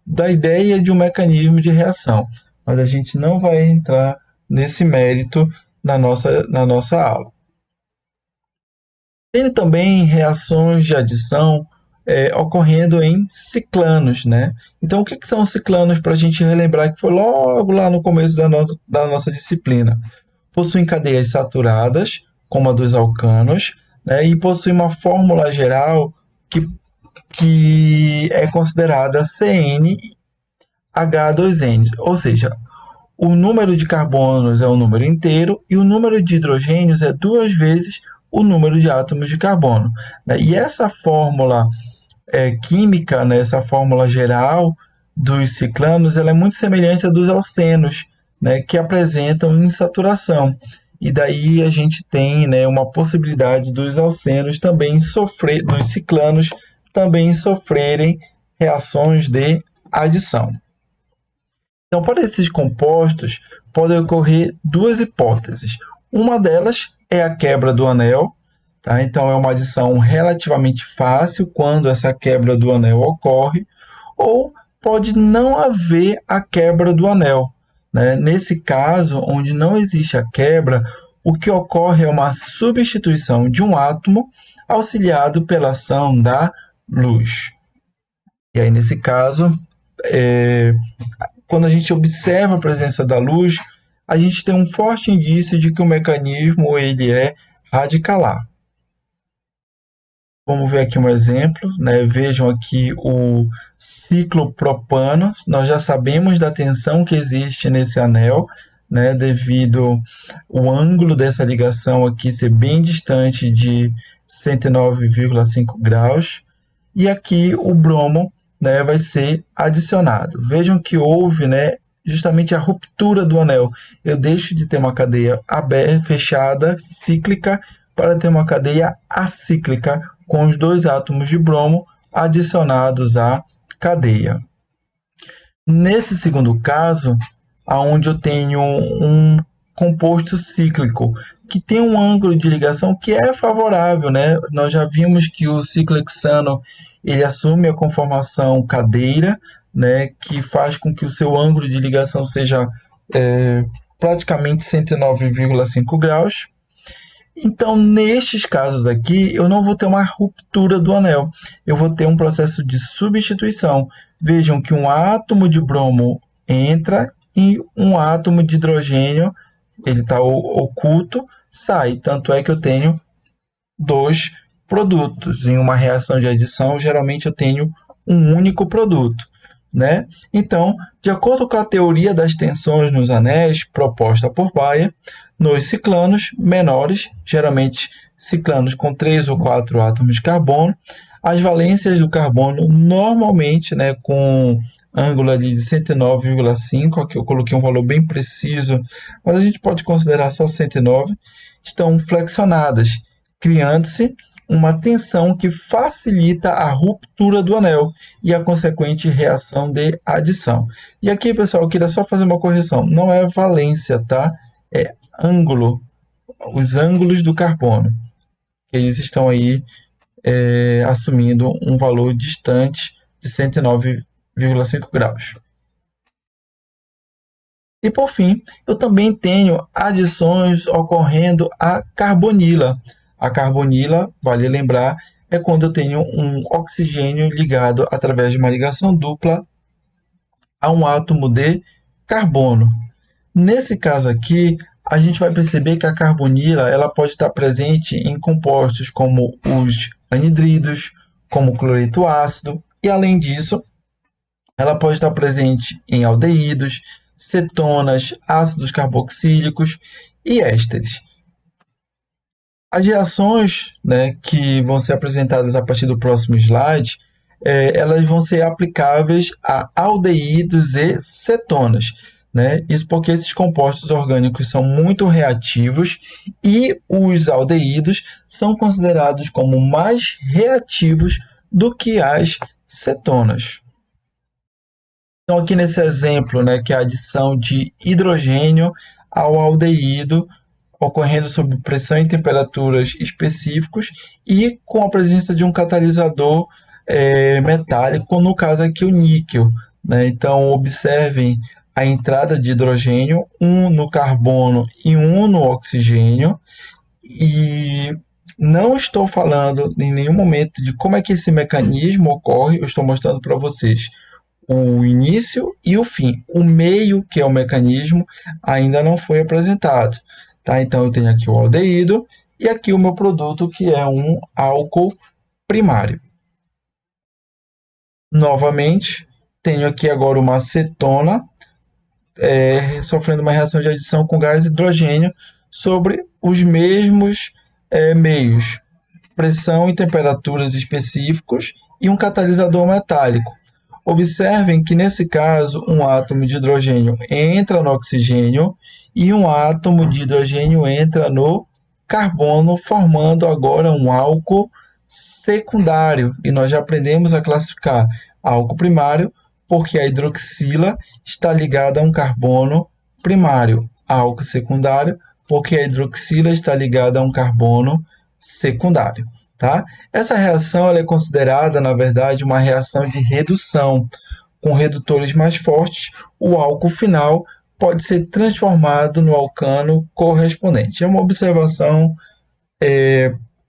da ideia de um mecanismo de reação, mas a gente não vai entrar nesse mérito na nossa aula. Tem também reações de adição ocorrendo em ciclanos, né? Então, o que são ciclanos para a gente relembrar que foi logo lá no começo da nossa disciplina? Possuem cadeias saturadas, como a dos alcanos, né? E possuem uma fórmula geral que é considerada CnH2n, ou seja, o número de carbonos é o número inteiro e o número de hidrogênios é 2 vezes o número de átomos de carbono, né? E essa fórmula química, né, essa fórmula geral dos ciclanos, ela é muito semelhante à dos alcenos, né, que apresentam insaturação. E daí a gente tem, né, uma possibilidade dos alcenos também dos ciclanos também sofrerem reações de adição. Então, para esses compostos, podem ocorrer duas hipóteses. Uma delas é a quebra do anel, tá? Então, é uma adição relativamente fácil quando essa quebra do anel ocorre, ou pode não haver a quebra do anel, né? Nesse caso, onde não existe a quebra, o que ocorre é uma substituição de um átomo auxiliado pela ação da luz. E aí, nesse caso, quando a gente observa a presença da luz, a gente tem um forte indício de que o mecanismo ele é radicalar. Vamos ver aqui um exemplo, né? Vejam aqui o ciclopropano. Nós já sabemos da tensão que existe nesse anel, né? Devido o ângulo dessa ligação aqui ser bem distante de 109,5 graus. E aqui o bromo, né, vai ser adicionado. Vejam que houve, né, justamente a ruptura do anel. Eu deixo de ter uma cadeia aberta, fechada, cíclica, para ter uma cadeia acíclica, com os dois átomos de bromo adicionados à cadeia. Nesse segundo caso, onde eu tenho um composto cíclico, que tem um ângulo de ligação que é favorável, né? Nós já vimos que o ciclohexano ele assume a conformação cadeira, né? Que faz com que o seu ângulo de ligação seja praticamente 109,5 graus. Então, nestes casos aqui, eu não vou ter uma ruptura do anel, eu vou ter um processo de substituição. Vejam que um átomo de bromo entra e um átomo de hidrogênio, ele está oculto, sai. Tanto é que eu tenho dois produtos. Em uma reação de adição, geralmente eu tenho um único produto, né? Então, de acordo com a teoria das tensões nos anéis proposta por Bayer, nos ciclanos menores, geralmente ciclanos com 3 ou 4 átomos de carbono, as valências do carbono normalmente, né, com ângulo ali de 109,5, aqui eu coloquei um valor bem preciso, mas a gente pode considerar só 109, estão flexionadas, criando-se uma tensão que facilita a ruptura do anel e a consequente reação de adição. E aqui, pessoal, eu queria só fazer uma correção. Não é valência, tá? É ângulo, os ângulos do carbono. Eles estão aí assumindo um valor distante de 109,5 graus. E, por fim, eu também tenho adições ocorrendo a carbonila. A carbonila, vale lembrar, é quando eu tenho um oxigênio ligado através de uma ligação dupla a um átomo de carbono. Nesse caso aqui, a gente vai perceber que a carbonila ela pode estar presente em compostos como os anidridos, como o cloreto ácido, e além disso, ela pode estar presente em aldeídos, cetonas, ácidos carboxílicos e ésteres. As reações, né, que vão ser apresentadas a partir do próximo slide, elas vão ser aplicáveis a aldeídos e cetonas. né? Isso porque esses compostos orgânicos são muito reativos e os aldeídos são considerados como mais reativos do que as cetonas. Então, aqui nesse exemplo, né, que é a adição de hidrogênio ao aldeído, ocorrendo sob pressão e temperaturas específicos e com a presença de um catalisador metálico, no caso aqui o níquel, né? Então, observem a entrada de hidrogênio, um no carbono e um no oxigênio, e não estou falando em nenhum momento de como é que esse mecanismo ocorre, eu estou mostrando para vocês o início e o fim. O meio, que é o mecanismo, ainda não foi apresentado. Tá? Então, eu tenho aqui o aldeído e aqui o meu produto, que é um álcool primário. Novamente, tenho aqui agora uma acetona, sofrendo uma reação de adição com gás hidrogênio sobre os mesmos meios, pressão e temperaturas específicos e um catalisador metálico. Observem que, nesse caso, um átomo de hidrogênio entra no oxigênio e um átomo de hidrogênio entra no carbono, formando agora um álcool secundário. E nós já aprendemos a classificar álcool primário porque a hidroxila está ligada a um carbono primário. Álcool secundário porque a hidroxila está ligada a um carbono secundário. Tá? Essa reação ela é considerada, na verdade, uma reação de redução. Com redutores mais fortes, o álcool final pode ser transformado no alcano correspondente. É uma observação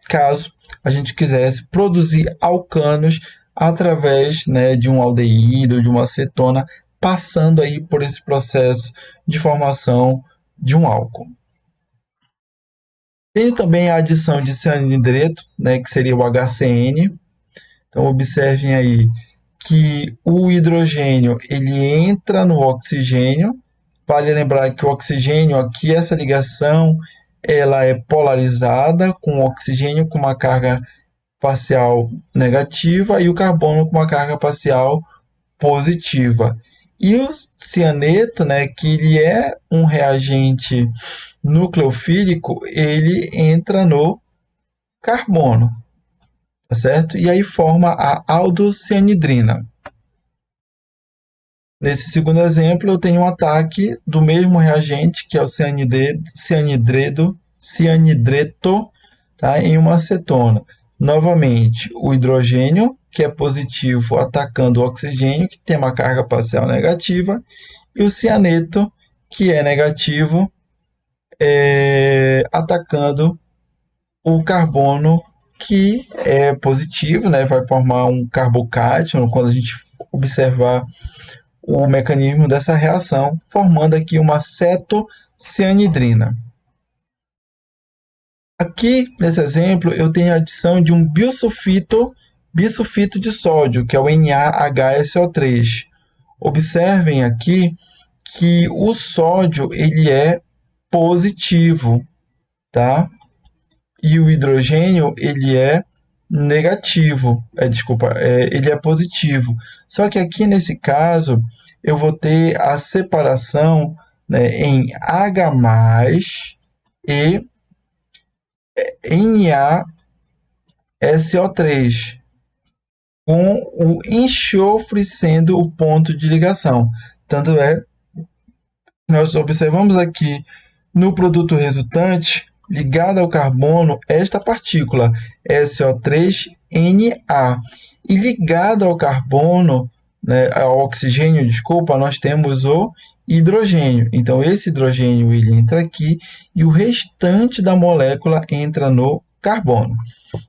caso a gente quisesse produzir alcanos através, né, de um aldeído, de uma acetona, passando aí por esse processo de formação de um álcool. Tenho também a adição de cianidreto, né, que seria o HCN. Então, observem aí que o hidrogênio ele entra no oxigênio. Vale lembrar que o oxigênio, aqui essa ligação, ela é polarizada, com o oxigênio com uma carga parcial negativa e o carbono com uma carga parcial positiva. E o cianeto, né, que ele é um reagente nucleofílico, ele entra no carbono, tá certo? E aí forma a aldocianidrina. Nesse segundo exemplo, eu tenho um ataque do mesmo reagente, que é o cianidreto, tá, em uma acetona. Novamente, o hidrogênio, que é positivo, atacando o oxigênio, que tem uma carga parcial negativa, e o cianeto, que é negativo, atacando o carbono, que é positivo, né? Vai formar um carbocátion quando a gente observar o mecanismo dessa reação, formando aqui uma cetocianidrina. Aqui, nesse exemplo, eu tenho a adição de um bisulfito de sódio, que é o NaHSO3. Observem aqui que o sódio ele é positivo, tá? E o hidrogênio ele é negativo, ele é positivo. Só que aqui nesse caso eu vou ter a separação, né, em H+ e NaSO3, com o enxofre sendo o ponto de ligação. Tanto é, nós observamos aqui no produto resultante, ligada ao carbono, esta partícula SO3Na. E ligado ao carbono, né, ao oxigênio, desculpa, nós temos o hidrogênio. Então, esse hidrogênio ele entra aqui e o restante da molécula entra no carbono.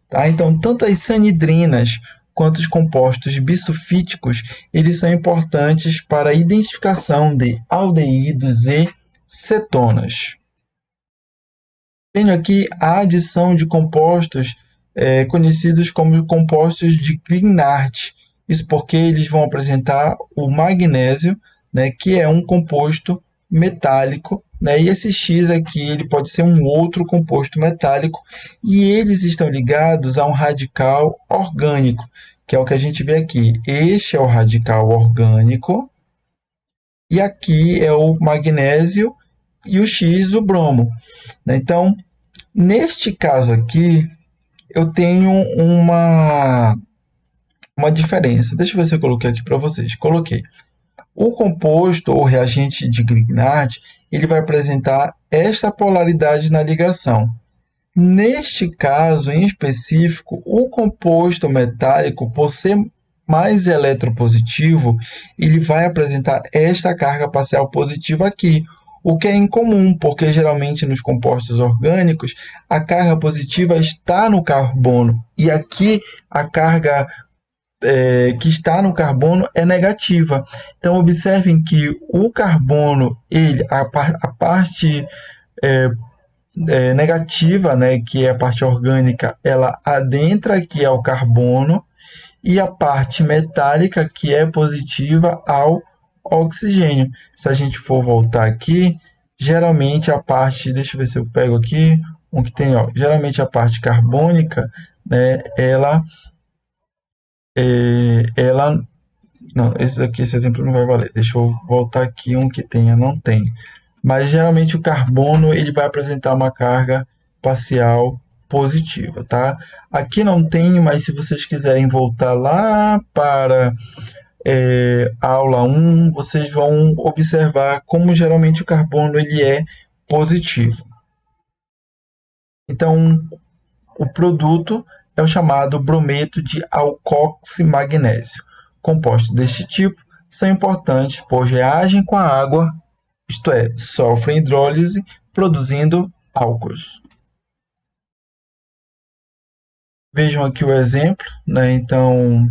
Tá? Então, tanto as sanidrinas quanto os compostos bisulfíticos, eles são importantes para a identificação de aldeídos e cetonas. Tenho aqui a adição de compostos conhecidos como compostos de Grignard. Isso porque eles vão apresentar o magnésio, né, que é um composto metálico, né, e esse X aqui ele pode ser um outro composto metálico, e eles estão ligados a um radical orgânico, que é o que a gente vê aqui. Este é o radical orgânico, e aqui é o magnésio e o X, o bromo. Então, neste caso aqui, eu tenho uma diferença. Deixa eu ver se eu coloquei aqui para vocês. Coloquei. O composto ou reagente de Grignard, ele vai apresentar esta polaridade na ligação. Neste caso em específico, o composto metálico, por ser mais eletropositivo, ele vai apresentar esta carga parcial positiva aqui, o que é incomum, porque geralmente nos compostos orgânicos a carga positiva está no carbono e aqui a carga que está no carbono é negativa. Então observem que o carbono, a parte negativa, né, que é a parte orgânica, ela adentra aqui ao carbono, e a parte metálica, que é positiva, ao oxigênio. Se a gente for voltar aqui, geralmente a parte, deixa eu ver se eu pego aqui, um que tem, ó, geralmente a parte carbônica, né, ela não, esse exemplo não vai valer. Deixa eu voltar aqui um que tenha, não tem. Mas geralmente o carbono ele vai apresentar uma carga parcial positiva, tá? Aqui não tem, mas se vocês quiserem voltar lá para a aula 1, vocês vão observar como geralmente o carbono ele é positivo. Então, o produto é o chamado brometo de alcoximagnésio. Compostos deste tipo são importantes, pois reagem com a água, isto é, sofrem hidrólise, produzindo álcools. Vejam aqui o exemplo, né? Então,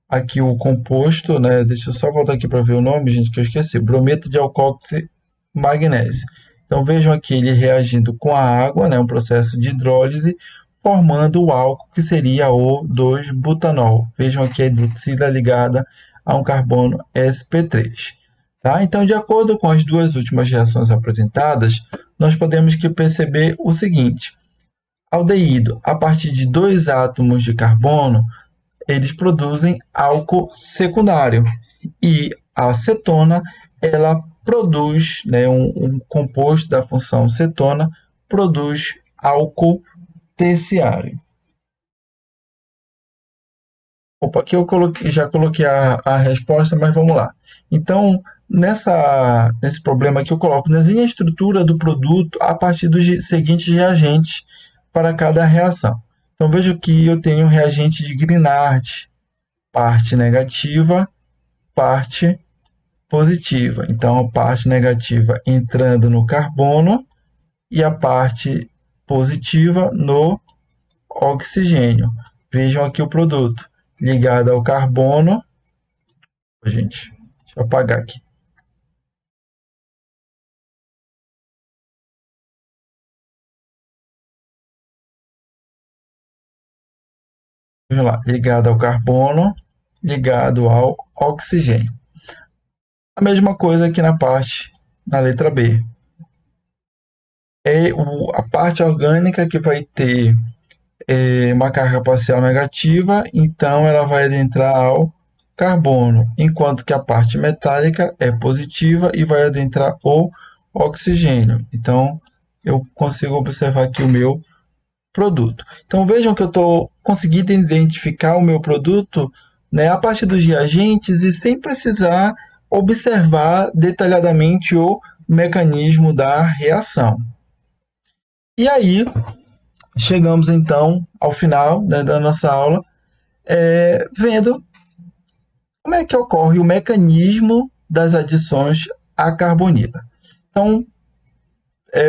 aqui o composto, né? Deixa eu só voltar aqui para ver o nome, gente, que eu esqueci. Brometo de alcoximagnésio. Então, vejam aqui ele reagindo com a água, né? Um processo de hidrólise, formando o álcool, que seria o 2-butanol. Vejam aqui a hidroxila ligada a um carbono sp3. Tá? Então, de acordo com as duas últimas reações apresentadas, nós podemos perceber o seguinte. Aldeído, a partir de 2 átomos de carbono, eles produzem álcool secundário. E a cetona, ela produz, né, um composto da função cetona, produz álcool terciário. Opa, aqui eu já coloquei a resposta, mas vamos lá. Então, nesse problema aqui, eu coloco desenhe a estrutura do produto a partir dos seguintes reagentes para cada reação. Então, vejo que eu tenho um reagente de Grignard, parte negativa, parte positiva. Então, a parte negativa entrando no carbono e a parte positiva no oxigênio. Vejam aqui o produto ligado ao carbono. Gente, deixa eu apagar aqui. Vejam lá, ligado ao carbono, ligado ao oxigênio. A mesma coisa aqui na letra B. É a parte orgânica que vai ter uma carga parcial negativa, então ela vai adentrar ao carbono, enquanto que a parte metálica é positiva e vai adentrar o oxigênio. Então, eu consigo observar aqui o meu produto. Então, vejam que eu estou conseguindo identificar o meu produto, né, a partir dos reagentes e sem precisar observar detalhadamente o mecanismo da reação. E aí, chegamos então ao final, né, da nossa aula, vendo como é que ocorre o mecanismo das adições à carbonila. Então,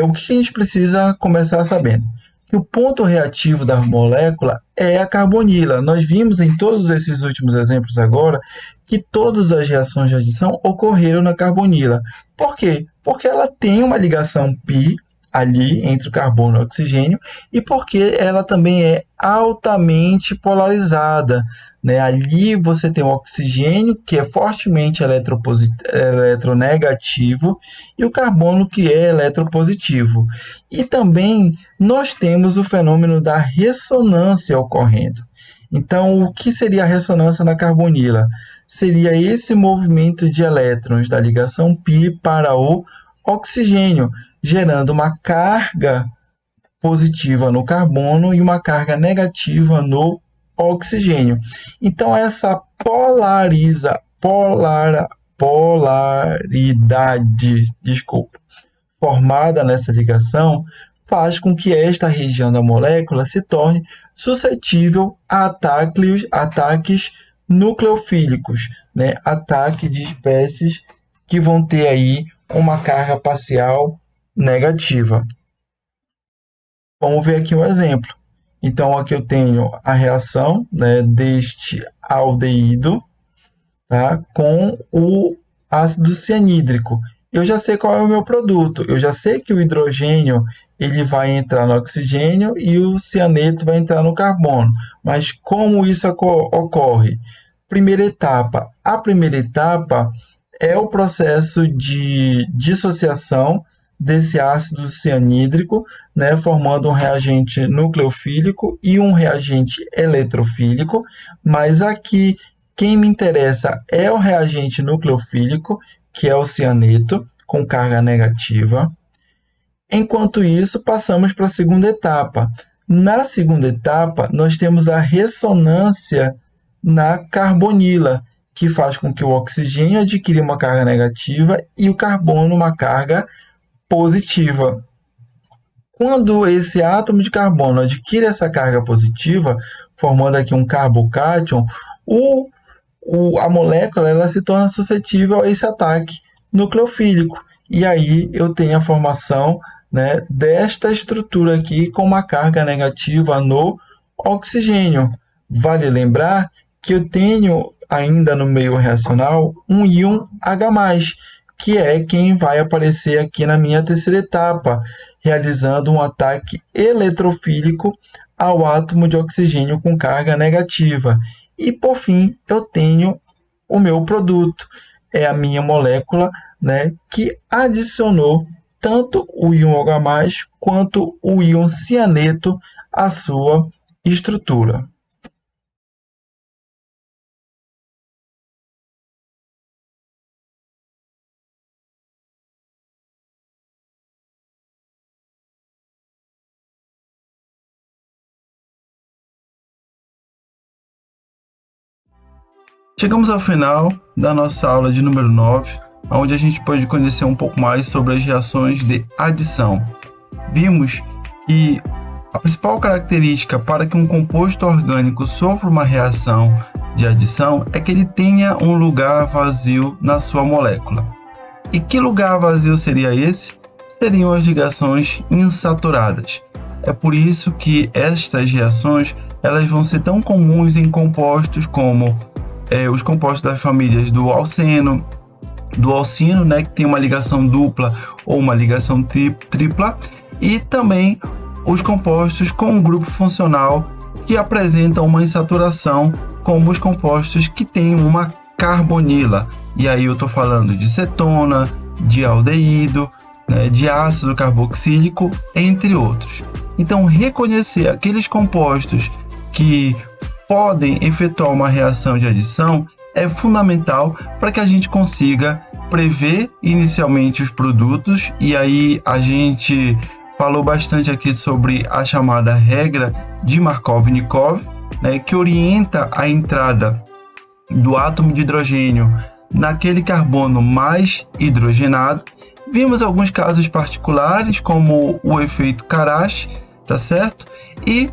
o que a gente precisa começar sabendo? Que o ponto reativo da molécula é a carbonila. Nós vimos em todos esses últimos exemplos agora que todas as reações de adição ocorreram na carbonila. Por quê? Porque ela tem uma ligação π ali entre o carbono e o oxigênio e porque ela também é altamente polarizada, né? Ali você tem o oxigênio, que é fortemente eletronegativo, e o carbono, que é eletropositivo. E também nós temos o fenômeno da ressonância ocorrendo. Então, o que seria a ressonância na carbonila? Seria esse movimento de elétrons da ligação π para o oxigênio, gerando uma carga positiva no carbono e uma carga negativa no oxigênio. Então, essa polaridade, formada nessa ligação, faz com que esta região da molécula se torne suscetível a ataques nucleofílicos, né? Ataque de espécies que vão ter aí uma carga parcial negativa. Vamos ver aqui um exemplo. Então, aqui eu tenho a reação, né, deste aldeído, tá, com o ácido cianídrico. Eu já sei qual é o meu produto. Eu já sei que o hidrogênio ele vai entrar no oxigênio e o cianeto vai entrar no carbono. Mas como isso ocorre? Primeira etapa. A primeira etapa é o processo de dissociação desse ácido cianídrico, né, formando um reagente nucleofílico e um reagente eletrofílico. Mas aqui quem me interessa é o reagente nucleofílico, que é o cianeto, com carga negativa. Enquanto isso, passamos para a segunda etapa. Na segunda etapa, nós temos a ressonância na carbonila, que faz com que o oxigênio adquira uma carga negativa e o carbono uma carga positiva. Quando esse átomo de carbono adquire essa carga positiva, formando aqui um carbocátion, a molécula ela se torna suscetível a esse ataque nucleofílico. E aí eu tenho a formação, né, desta estrutura aqui com uma carga negativa no oxigênio. Vale lembrar que eu tenho ainda no meio reacional um íon H+, que é quem vai aparecer aqui na minha terceira etapa, realizando um ataque eletrofílico ao átomo de oxigênio com carga negativa. E, por fim, eu tenho o meu produto, é a minha molécula, né, que adicionou tanto o íon H+, quanto o íon cianeto à sua estrutura. Chegamos ao final da nossa aula de número 9, onde a gente pôde conhecer um pouco mais sobre as reações de adição. Vimos que a principal característica para que um composto orgânico sofra uma reação de adição é que ele tenha um lugar vazio na sua molécula. E que lugar vazio seria esse? Seriam as ligações insaturadas. É por isso que estas reações elas vão ser tão comuns em compostos como os compostos das famílias do alceno, do alcino, né, que tem uma ligação dupla ou uma ligação tripla, e também os compostos com um grupo funcional que apresentam uma insaturação, como os compostos que têm uma carbonila. E aí eu estou falando de cetona, de aldeído, né, de ácido carboxílico, entre outros. Então, reconhecer aqueles compostos que podem efetuar uma reação de adição é fundamental para que a gente consiga prever inicialmente os produtos. E aí a gente falou bastante aqui sobre a chamada regra de Markov-Nikov, né, que orienta a entrada do átomo de hidrogênio naquele carbono mais hidrogenado. Vimos alguns casos particulares, como o efeito Karash, tá certo? E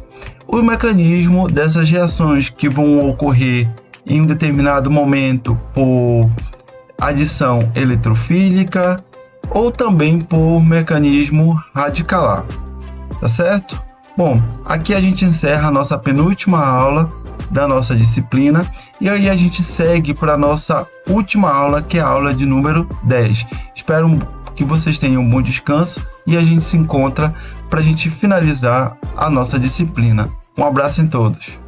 o mecanismo dessas reações que vão ocorrer em um determinado momento por adição eletrofílica ou também por mecanismo radicalar, tá certo? Bom, aqui a gente encerra a nossa penúltima aula da nossa disciplina e aí a gente segue para a nossa última aula, que é a aula de número 10. Espero que vocês tenham um bom descanso e a gente se encontra para a gente finalizar a nossa disciplina. Um abraço em todos.